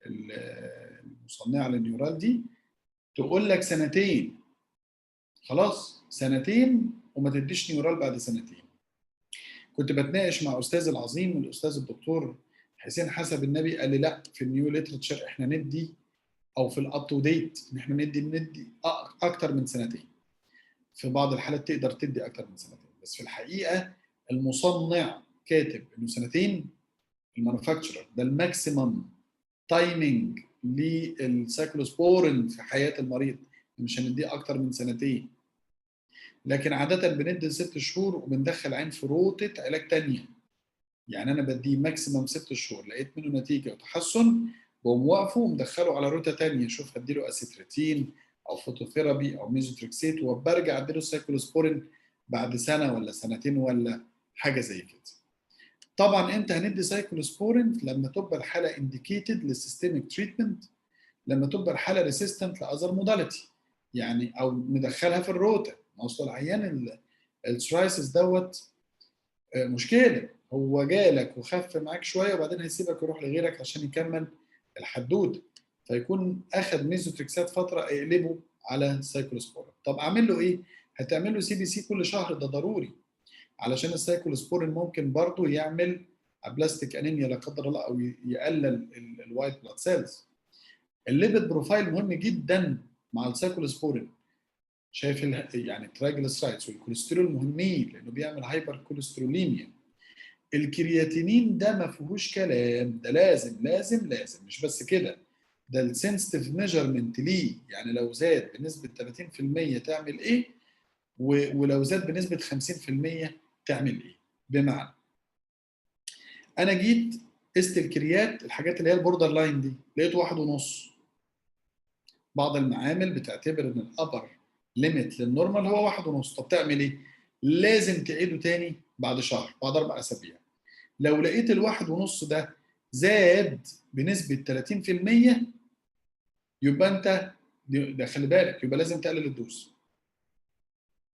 المصنعه للنيورال دي، تقول لك سنتين. خلاص سنتين، وما تديش نيورال بعد سنتين. كنت بتناقش مع استاذ العظيم الاستاذ الدكتور حسين حسب النبي، قال لي لا، في النيو ليترشر احنا ندي، او في الاب تو ديت ان احنا ندي اكتر من سنتين. في بعض الحالات تقدر تدي اكتر من سنتين، بس في الحقيقه المصنع كاتب انه سنتين. المانوفاكتشرر ده الماكسيمم تايمنج للسايكلوسبورين في حياه المريض، مش هنديه اكتر من سنتين. لكن عاده بندي 6 شهور وبندخل عين في روتة علاج تانية. يعني انا بديه ماكسيمم 6 شهور، لقيت منه نتيجه وتحسن بقوم واقفه ومدخله على روتة تانية، اشوف هديله اسيتريتين او فوتوثيرابي او ميزوتريكسيت، وبرجع اديله سايكلوسبورين بعد سنه ولا سنتين ولا حاجه زي كده. طبعا امتى هندي سايكلوسبورين؟ لما تبقى الحاله انديكيتد للسيستميك تريتمنت، لما تبقى الحاله ريسيستنت لاذر موداليتي، يعني او مدخلها في الروتة. ما اصل العيان السرايسس دوت مشكله، هو جالك وخف معاك شويه وبعدين هيسيبك يروح لغيرك عشان يكمل الحدوته، فيكون اخذ ميزوتريكسات فتره اقلبه على سايكلوسبورين. طب اعمل له ايه؟ هتعمل له سي بي سي كل شهر، ده ضروري، علشان السايكلوسبورين ممكن برضه يعمل ابلاستيك انيميا لا قدر الله، او يقلل الوايت بلاد سيلز. الليبيد بروفايل مهم جدا مع السايكلوسبورين. شايف يعني الترايجليسرايدز والكوليسترول مهمين لانه بيعمل هايبر كوليستروليميا. الكرياتينين ده ما فيهوش كلام، ده لازم لازم لازم. مش بس كده، ده السنسيتيف ميجرمنت ليه، يعني لو زاد بنسبه 30% تعمل ايه، ولو زاد بنسبه 50% تعمل ايه. بمعنى انا جيت قست الكريات، الحاجات اللي هي البوردر لاين دي، لقيته 1.5. بعض المعامل بتعتبر ان الابر ليميت للنورمال هو 1.5. طب تعمل ايه؟ لازم تعيده تاني بعد شهر، بعد 4 اسابيع. لو لقيت ال1.5 ده زاد بنسبه 30%، يبقى انت ده خلي بالك، يبقى لازم تقلل الدوز.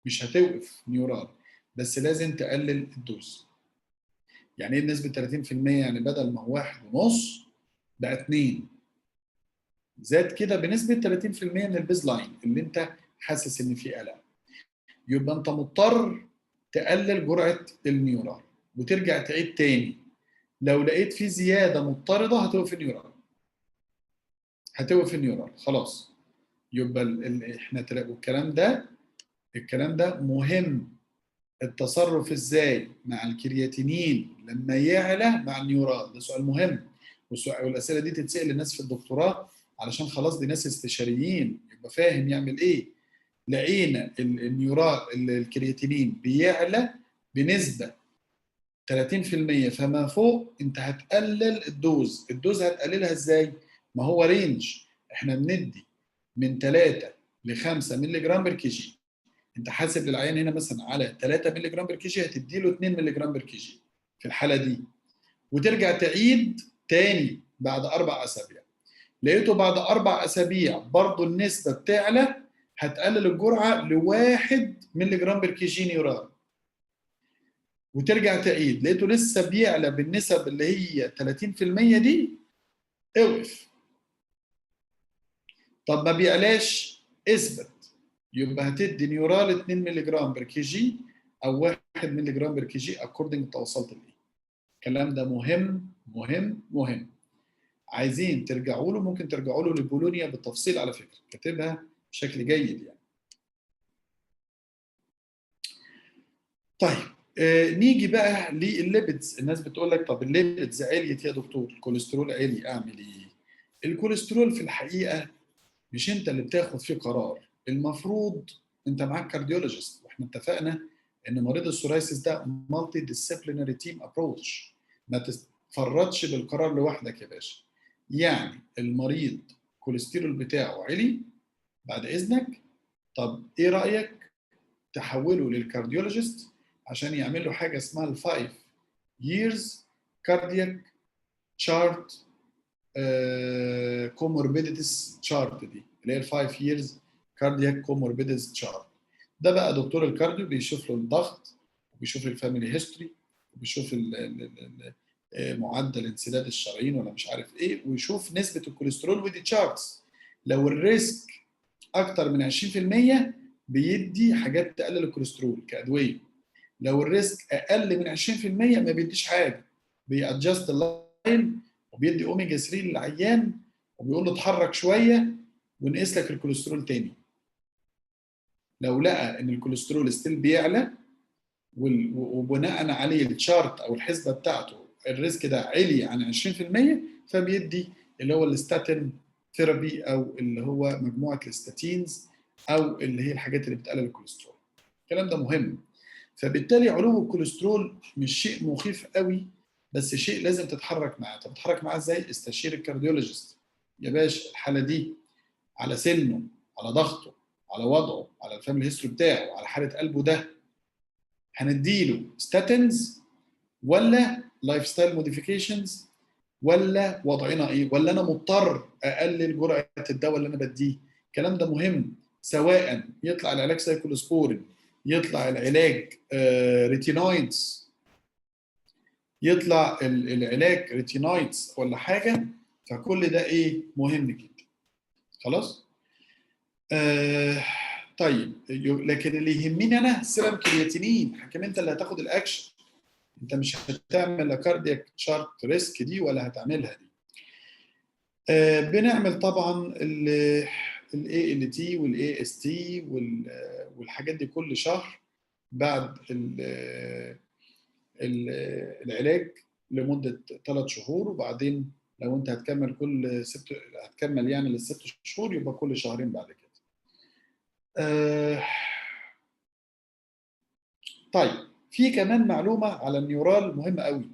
مش هتوقف نيورال، بس لازم تقلل الدوز. يعني ايه بنسبه 30%؟ يعني بدل ما هو 1.5 بقى 2. زاد كده بنسبه 30% من البيز لاين اللي انت حاسس ان في قلق، يبقى انت مضطر تقلل جرعه النيورال وترجع تعيد تاني. لو لقيت في زياده مضطرده هتوقف النيورال، هتوقف النيورال خلاص. يبقى احنا تلاقوا الكلام ده مهم. التصرف ازاي مع الكرياتينين لما يعلى مع النيورال، ده سؤال مهم. والاسئله دي تتسال للناس في الدكتوراه، علشان خلاص دي ناس استشاريين، يبقى فاهم يعمل ايه. لقينا النيورال الكرياتينين بيعلى بنسبه 30% فما فوق، انت هتقلل الدوز هتقللها ازاي؟ ما هو رينج، احنا بندي من 3 ل 5 مللي جرام بر كي جي. انت حاسب للعيان هنا مثلا على 3 مللي جرام بر كي جي، هتدي له 2 مللي جرام بر كي جي في الحاله دي، وترجع تعيد تاني بعد 4 اسابيع. لقيته بعد 4 اسابيع برضه النسبه بتعلى، هتقلل الجرعه ل1 مللي جرام بر كي جي نيورال، وترجع تعيد. لقيته لسه بيعلى بالنسب اللي هي 30% دي، اوقف. طب ما بيعلاش، اثبت. يبقى هتدي نيورال 2 مللي جرام بر كي جي او 1 مللي جرام بر كي جي اكوردنج انت وصلت لايه. الكلام ده مهم مهم مهم. عايزين ترجعوا له، ممكن ترجعوا له لبولونيا بالتفصيل على فكره، كاتبها بشكل جيد يعني. طيب نيجي بقى للليبيدز. الناس بتقول لك طب الليبيدز عليت يا دكتور، الكوليسترول عالي، اعمل ايه؟ الكوليسترول في الحقيقه مش انت اللي بتاخد فيه قرار، المفروض انت معاك كارديولوجيست، واحنا اتفقنا ان مريض السورايسيس ده مالتي ديسيبلينري تيم ابروتش، ما تتفردش بالقرار لوحدك يا باشا. يعني المريض الكوليسترول بتاعه عالي، بعد اذنك طب ايه رايك تحوله للكارديولوجيست عشان يعمل له حاجه اسمها ال 5 years cardiac chart comorbidities chart، دي اللي هي ال 5 years cardiac comorbidities chart. ده بقى دكتور الكارديو بيشوف له الضغط، وبيشوف الفاميلي هيستوري، وبيشوف معدل انسداد الشرايين ولا مش عارف ايه، ويشوف نسبه الكوليسترول ودي تشارتس. لو الريسك اكتر من 20% بيدي حاجات تقلل الكوليسترول كادويه. لو الريسك اقل من 20% ما بيديش حاجه، بيادجست اللاين وبيدي اوميجا 3 للعيان وبيقول له اتحرك شويه ونقيس لك الكوليسترول تاني. لو لقى ان الكوليسترول ستيل بيعلى وبناء عليه الشارت او الحسبه بتاعته الريسك ده عالي عن 20%، فبيدي اللي هو الستاتين ثيرابي او اللي هو مجموعه الستاتينز او اللي هي الحاجات اللي بتقلل الكوليسترول. الكلام ده مهم. فبالتالي علو الكوليسترول مش شيء مخيف قوي، بس شيء لازم تتحرك معاه. طب تتحرك معاه ازاي؟ استشير الكارديولوجيست يا باشا. الحاله دي على سنه، على ضغطه، على وضعه، على الفاميلي هيستوري بتاعه، على حاله قلبه ده، هنديله ستاتينز ولا لايف ستايل موديفيكيشنز، ولا وضعنا ايه، ولا انا مضطر اقلل جرعه الدواء اللي انا بديه. الكلام ده مهم. سواء يطلع العلاج سايكلوسبورين، يطلع العلاج ريتينويدز، يطلع العلاج ريتينويدز ولا حاجه، فكل ده ايه مهم جدا. خلاص. طيب لكن اللي يهمني انا سيرم كرياتينين، حكم انت اللي هتاخد الاكشن، انت مش هتعمل لا كاردياك شارت ريسك دي ولا هتعملها دي. بنعمل طبعا الاي ال تي والاي اس تي والحاجات دي كل شهر بعد العلاج لمده 3 شهور، وبعدين لو انت هتكمل كل هتكمل يعني للست شهور يبقى كل شهرين بعد كده. طيب في كمان معلومه على النيورال مهمه قوي،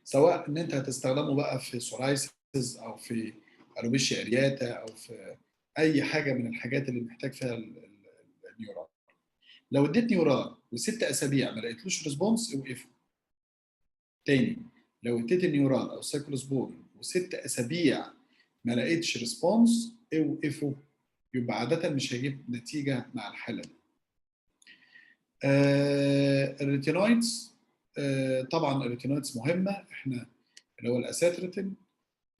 سواء ان انت هتستخدمه بقى في سورايسيس او في الوبيشيا ارياتا او في اي حاجه من الحاجات اللي محتاج فيها النيورال. لو اديت نيورال وست اسابيع ما لقيتلوش ريسبونس اوقفه. تاني، لو اديت النيورال او سايكلوسبورين وست اسابيع ما لقيتش ريسبونس اوقفه، يبقى عاده مش هيجيب نتيجه مع الحاله دي. الريتينويدز، طبعا الريتينويدز مهمه. احنا اللي هو الاساتريتين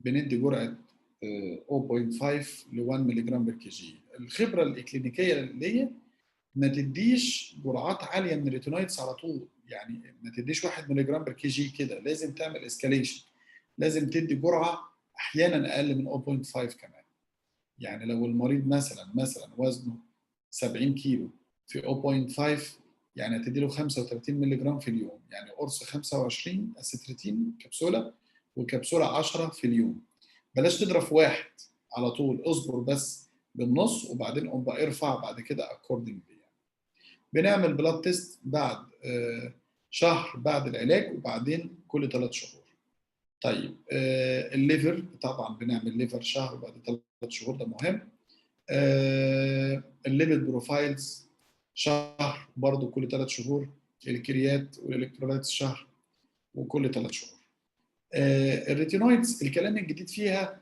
بندي جرعه 0.5 ل 1 مللي جرام بر كي جي. الخبره الاكلينيكيه ليا ما تديش جرعات عاليه من الريتينويدز على طول، يعني ما تديش 1 مللي جرام بر كي جي كده، لازم تعمل اسكاليشن، لازم تدي جرعه احيانا اقل من 0.5 كمان. يعني لو المريض مثلا وزنه 70 كيلو في 0.5، يعني هتدي له 35 مللي جرام في اليوم، يعني قرص 25 اسيتريتين كبسوله وكبسوله 10 في اليوم. بلاش تضرب في واحد على طول، اصبر بس بالنص وبعدين قوم بقى ارفع بعد كده اكوردنجلي يعني. بنعمل بلاد تيست بعد شهر بعد العلاج وبعدين كل 3 شهور. طيب الليفر طبعا بنعمل ليفر شهر بعد 3 شهور، ده مهم. الليبيد بروفايلز شهر برضو كل 3 شهور. الكريات والالكترولايتس شهر وكل 3 شهور. الريتينويدز الكلام الجديد فيها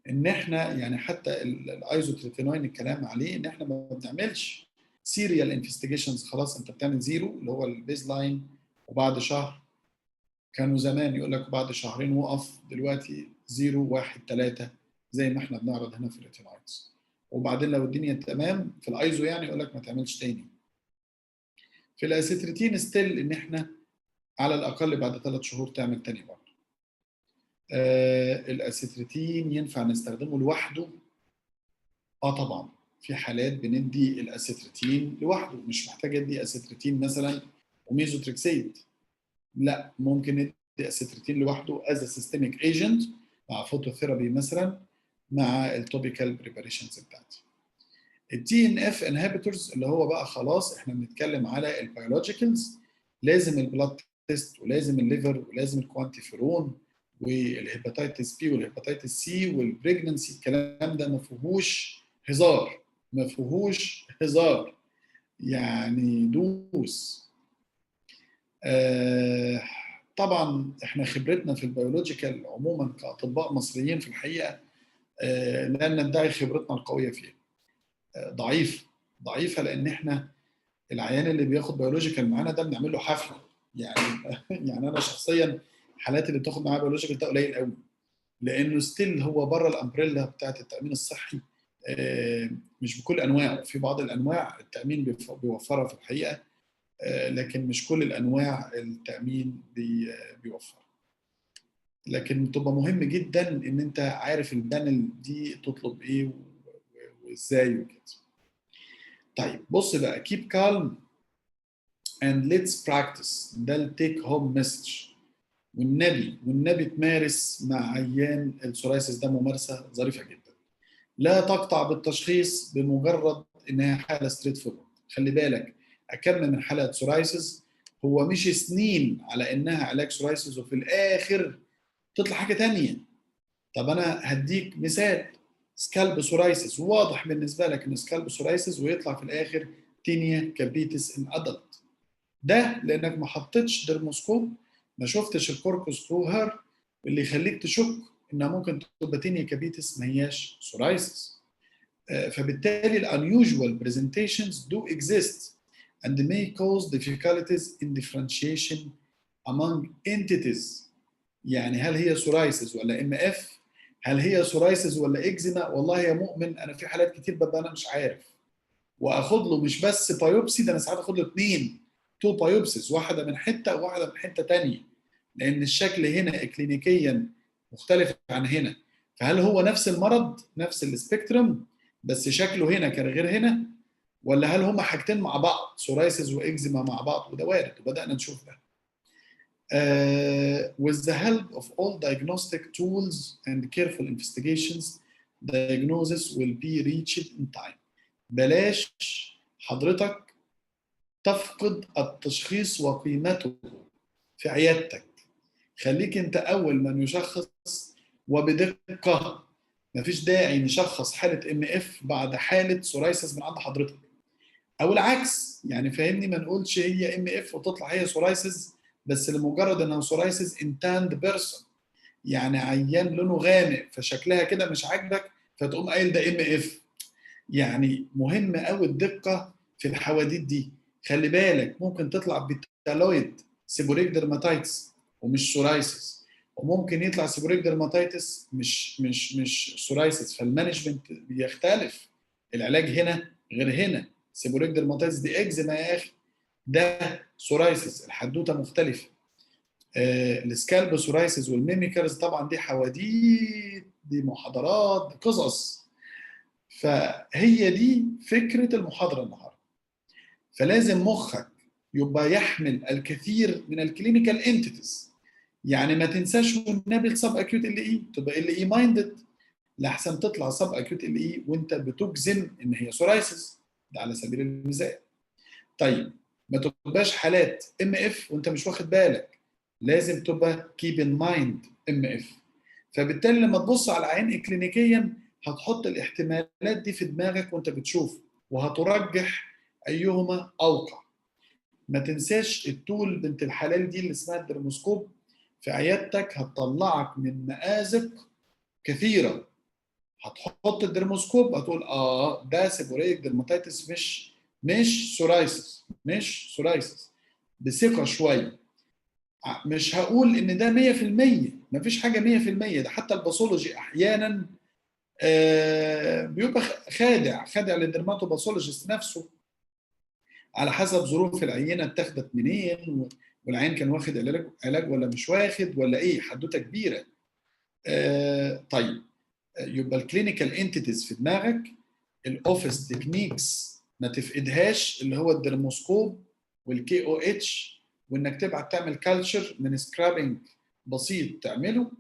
ان احنا يعني حتى الايزوتريتينوين الكلام عليه ان احنا ما بنعملش سيريال انفستيجيشنز. خلاص انت بتعمل زيرو اللي هو البيز لاين، وبعد شهر كانوا زمان يقول لك بعد شهرين وقف، دلوقتي 0 1 3 زي ما احنا بنعرض هنا في الريتينايتس. وبعدين لو الدنيا تمام في الايزو يعني يقول لك ما تعملش تاني. في الاسيتريتين ستيل ان احنا على الاقل بعد 3 شهور تعمل تاني برضه. الاسيتريتين ينفع نستخدمه لوحده؟ طبعا في حالات بندي الاسيتريتين لوحده، مش محتاج ادي اسيتريتين مثلا وميزوتريكسيت، لا ممكن ندي اسيتريتين لوحده از سيستميك ايجنت مع فوتوثيرابي مثلا مع التوبيكال بريباريشنز بتاعتي. التي ان اف انهبيتورز اللي هو بقى خلاص احنا بنتكلم على البيولوجيكالز، لازم البلاد تيست ولازم الليفر ولازم الكوانتيفيرون والهيباتيتس بي والهيباتيتس سي والبريجننسي، الكلام ده ما فيهوش هزار، ما فيهوش هزار يعني دوس. طبعا احنا خبرتنا في البيولوجيكال عموما كاطباء مصريين في الحقيقه لا ندعي خبرتنا القويه فيها، ضعيفه لان احنا العيان اللي بياخد بيولوجيكال معانا ده بنعمل له حفله يعني. يعني انا شخصيا الحالات اللي بتاخد معايا بيولوجيكال ده قليل قوي، لانه ستيل هو بره الامبريلا بتاعت التامين الصحي، مش بكل انواعه، في بعض الانواع التامين بيوفرها في الحقيقه، لكن مش كل الانواع التامين بيوفرها. لكن تبقى مهم جدا ان انت عارف البانل دي تطلب ايه وازاي وكده. طيب بص بقى، keep calm and let's practice، ده التيك هوم مسج. والنبي تمارس مع عيان السورايسيس، ده ممارسه ظريفه جدا. لا تقطع بالتشخيص بمجرد انها حاله ستريت فورورد. خلي بالك اكم من حالات سورايسيس هو مش سنين على انها علاج سورايسيس وفي الاخر تطلع حاجه ثانيه. طب انا هديك مثال، سكالب سورايسيس، واضح بالنسبه لك ان سكالب سورايسيس ويطلع في الاخر تينيا كابيتس ان ادلت. ده لانك ما حطيتش درموسكوب، ما شفتش الكوركوس كروهر اللي يخليك تشك انها ممكن تبقى تينيا كابيتس ما هياش سورايسيس. فبالتالي الانيوجوال presentations do exist and may cause difficulties in differentiation among entities. يعني هل هي سورايسيس ولا ام اف؟ هل هي سورايسيس ولا اكزيما؟ والله يا مؤمن انا في حالات كتير ببقى انا مش عارف، واخد له مش بس بايوبسي، ده انا ساعات اخد له اثنين، تو بايوبسيز، واحده من حته وواحده من حته ثانيه، لان الشكل هنا اكلينيكيا مختلف عن هنا. فهل هو نفس المرض نفس السبيكترم بس شكله هنا كان غير هنا، ولا هل هما حاجتين مع بعض سورايسيس واكزيما مع بعض؟ وده وارد وبدانا نشوف ده. With the help of all diagnostic tools and careful investigations, diagnosis will be reached in time. بلاش حضرتك تفقد التشخيص وقيمته في عيادتك، خليك انت اول من يشخص وبدقه. مفيش داعي نشخص حاله ام اف بعد حاله سورايسيس من عند حضرتك، او العكس يعني فاهمني، ما نقولش هي ام اف وتطلع هي سورايسيس بس لمجرد انها سورايسيس ان تاند بيرسون، يعني عيان لونه غامق فشكلها كده مش عاجبك فتقوم قايل ده ام اف. يعني مهم قوي الدقه في الحواديت دي. خلي بالك ممكن تطلع بيتالويد سيبوريك درماتايتس ومش سورايسيس، وممكن يطلع سيبوريك درماتايتس مش سورايسيس، فالمانجمنت بيختلف، العلاج هنا غير هنا. سيبوريك درماتايتس دي اكزيما يا اخي، ده سورايسيس، الحدوته مختلفه. السكالب سورايسيس والميميكرز طبعا دي حواديت، دي محاضرات، دي قصص. فهي دي فكره المحاضره النهارده. فلازم مخك يبقى يحمل الكثير من الكلينيكال انتيتيز، يعني ما تنساش والنبي السب اكيوت ال اي، تبقى ال اي مايندد لاحسن تطلع سب اكيوت ال اي وانت بتجزم ان هي سورايسيس، ده على سبيل المثال. طيب ما تبقاش حالات ام اف وانت مش واخد بالك، لازم تبقى كيب ان مايند ام اف. فبالتالي لما تبص على عين كلينيكيا هتحط الاحتمالات دي في دماغك وانت بتشوف وهترجح ايهما اوقع. ما تنساش التول بنت الحلال دي اللي اسمها الدرموسكوب في عيادتك، هتطلعك من مآزق كثيره. هتحط الدرموسكوب هتقول ده سيبوريك درماتيتس مش سورايسيس، مش سورايسيس، بثقه شويه. مش هقول ان ده 100%، مفيش حاجه 100%، ده حتى الباثولوجي احيانا بيبقى خادع للدرماتوباثولوجيست نفسه، على حسب ظروف العينه اتاخدت منين، والعين كان واخد علاج ولا مش واخد ولا ايه، حدوته كبيره. طيب، يبقى الكلينيكال انتيتيز في دماغك، الاوفيس تكنيكس ما تفقدهاش، اللي هو الدرموسكوب والكي او اتش، وانك تبعت تعمل كالتشر من سكرابنج بسيط تعمله.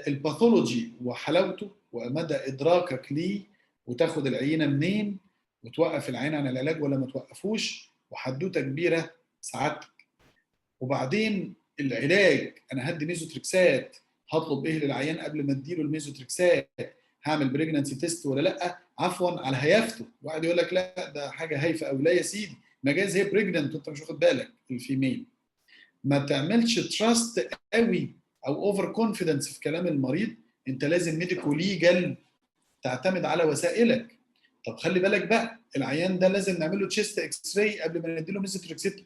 الباثولوجي وحلاوته ومدى ادراكك ليه، وتاخد العينه منين، وتوقف العين عن العلاج ولا ما توقفوش، وحدوته كبيره سعادتك. وبعدين العلاج، انا هدي ميزوتريكسات، هطلب ايه للعيان قبل ما اديله الميزوتريكسات؟ هعمل بريجنانسي تيست ولا لا؟ عفوا على هيافته، واحد يقول لك لا ده حاجه هايفه، او لا يا سيدي ما جايز هي بريجننت وانت مش واخد بالك، الفيميل. ما تعملش تراست قوي او اوفر كونفيدنس في كلام المريض، انت لازم ميديكو ليجال تعتمد على وسائلك. طب خلي بالك بقى، العيان ده لازم نعمل له تشيست اكس راي قبل ما نديله ميزوتريكسيت،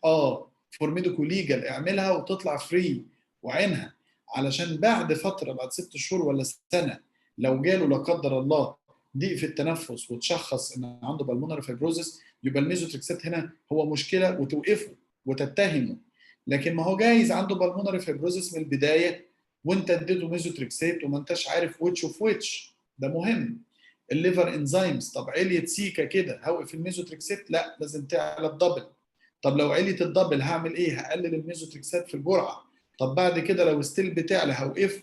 فور ميديكو ليجال اعملها وتطلع فري وعينها، علشان بعد فتره، بعد 6 شهور ولا سنه، لو جاله لا قدر الله ضيق في التنفس وتشخص ان عنده بالمونري فيبروزس، يبقى الميزوتريكسيت هنا هو مشكله وتوقفه وتتهمه. لكن ما هو جايز عنده بالمونري فيبروزس من البدايه، وانت اديته ميزوتريكسيت وما انتش عارف ويتش اوف ويتش، ده مهم. الليفر انزيمز، طب عليت سيكا كده هوقف الميزوتريكسيت؟ لا، لازم تعلى الدبل. طب لو عليت الدبل هعمل ايه؟ هقلل الميزوتريكسات في الجرعه. طب بعد كده لو ستيل بتعلى هوقفه.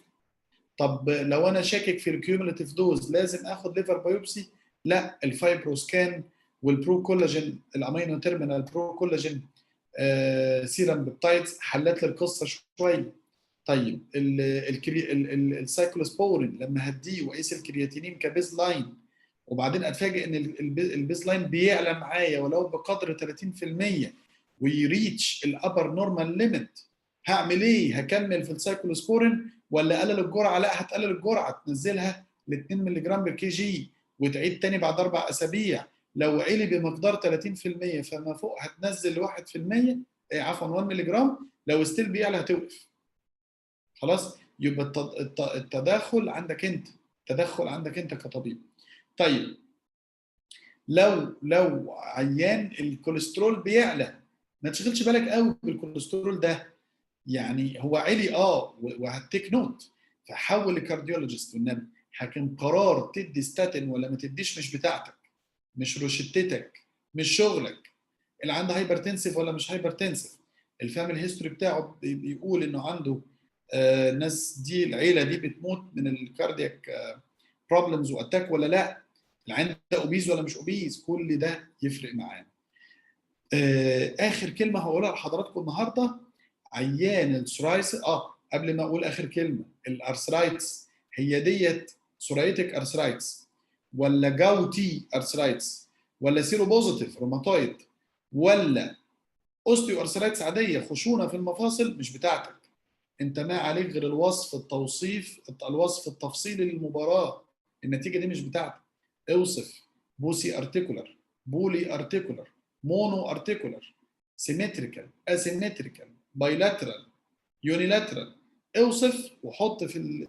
طب لو انا شاكك في الكيومولاتيف دوز لازم اخد ليفر بايوبسي؟ لا، الفايبروسكان والبرو كولاجين، الامينو تيرمينال برو كولاجين سيرم بيبتايدز حلت لي القصه شويه. طيب السايكلوسبورين لما هديه واقيس الكرياتينين كبيز لاين، وبعدين اتفاجئ ان البيز لاين بيعلى معايا ولو بقدر 30%، ويريتش الابر نورمال ليميت، هعمل ايه؟ هكمل في السايكلوسبورين ولا اقلل الجرعه؟ لا، هتقلل الجرعه، تنزلها ل 2 مللي جرام بالكي جي، وتعيد تاني بعد 4 اسابيع. لو علي بمقدار 30% فما فوق هتنزل ل 1%، عفوا 1 مللي جرام، لو ستيل بيعلى هتوقف. خلاص، يبقى التدخل عندك انت، تدخل عندك انت كطبيب. طيب، لو عيان الكوليسترول بيعلى، ما تشغلش بالك قوي بالكوليسترول ده، يعني هو عالي وهتيك نوت، فحول لكارديولوجيست والنبي. حاكم قرار تدي ستاتين ولا ما تديش مش بتاعتك، مش روشتتك، مش شغلك. اللي عنده هايبرتنسيف ولا مش هايبرتنسيف، الفاميلي هيستوري بتاعه بيقول انه عنده ناس دي، العيله دي بتموت من الكاردياك بروبلمز واتاك ولا لا، العين ده اوبيز ولا مش اوبيز، كل ده يفرق معانا. اخر كلمه هقولها لحضراتكم النهارده، عيان السورايسيس، قبل ما اقول اخر كلمه، الارثرايتس هي ديت سورايتك ارثرايتس ولا جاوتي ارثرايتس ولا سيرو بوزيتيف روماتويد ولا اوستيو ارثرايتس عاديه خشونه في المفاصل، مش بتاعتك. انت ما عليك غير الوصف التفصيلي للمباراه، النتيجه دي مش بتاعتك. اوصف بوسي ارتيكولار، بولي ارتيكولار، مونو ارتيكولار، سيمتريكال، اسيمتريكال، بايلاترال، يونيلاترال، اوصف وحط في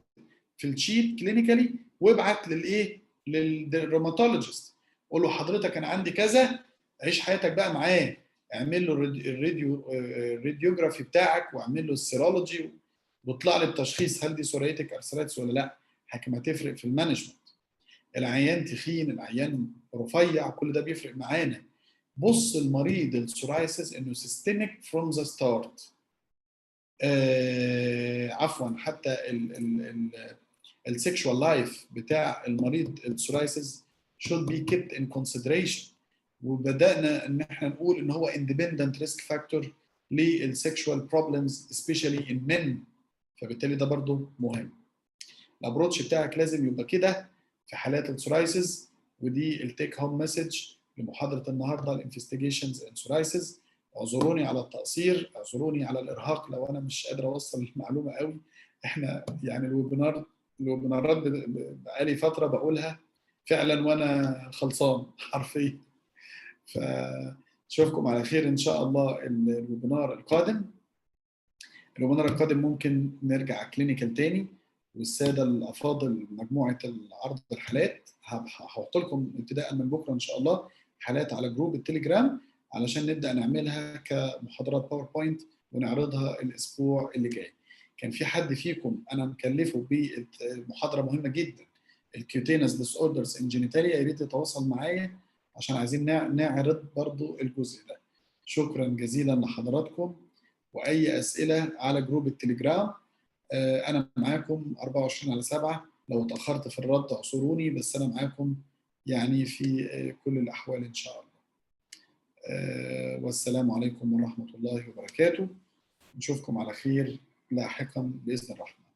الشيت كلينيكالي، وابعت للايه، للروماتولوجيست، قول له حضرتك انا عندي كذا، عيش حياتك بقى معاه، اعمل له الراديوجرافي بتاعك، واعمل له السيرولوجي، واطلع لي التشخيص هل دي سوريتك ارثرايتس ولا لا. حكم هتفرق في المانجمنت، العيان تخين، العيان رفيع، كل ده بيفرق معانا. بص المريض السورايسيس انه سيستميك فروم ذا ستارت. عفوا، حتى السكشوال لايف بتاع المريض السورايسيس should be kept in consideration. وبدانا ان احنا نقول ان هو independent risk factor للسكشوال بروبلمز especially in men، فبالتالي ده برضو مهم. الابروتش بتاعك لازم يبقى كده في حالات السورايسيس. ودي التيك هوم مسج لمحاضره النهارده، الانفستيجيشنز ان سورايسيس. اعذروني على التقصير، اعذروني على الارهاق لو انا مش قادر اوصل المعلومه قوي. احنا يعني الويبينارات بقالي فتره بقولها فعلا وانا خلصان حرفيا. فاشوفكم على خير ان شاء الله الويبينار القادم. الويبينار القادم ممكن نرجع كلينيكال تاني، والساده الافاضل مجموعه العرض الحالات هحط لكم ابتداء من بكره ان شاء الله حالات على جروب التليجرام علشان نبدا نعملها كمحاضرات باوربوينت ونعرضها الاسبوع اللي جاي. كان في حد فيكم انا مكلفه بمحاضره مهمه جدا الكيوتينس ديس اوردرز ان جينيتاليا، يا ريت يتواصل معايا عشان عايزين نعرض برضو الجزء ده. شكرا جزيلا لحضراتكم، واي اسئله على جروب التليجرام. انا معاكم 24/7، لو اتاخرت في الرد اعذروني، بس انا معاكم يعني في كل الاحوال ان شاء الله. والسلام عليكم ورحمه الله وبركاته، نشوفكم على خير لاحقا باذن الرحمن.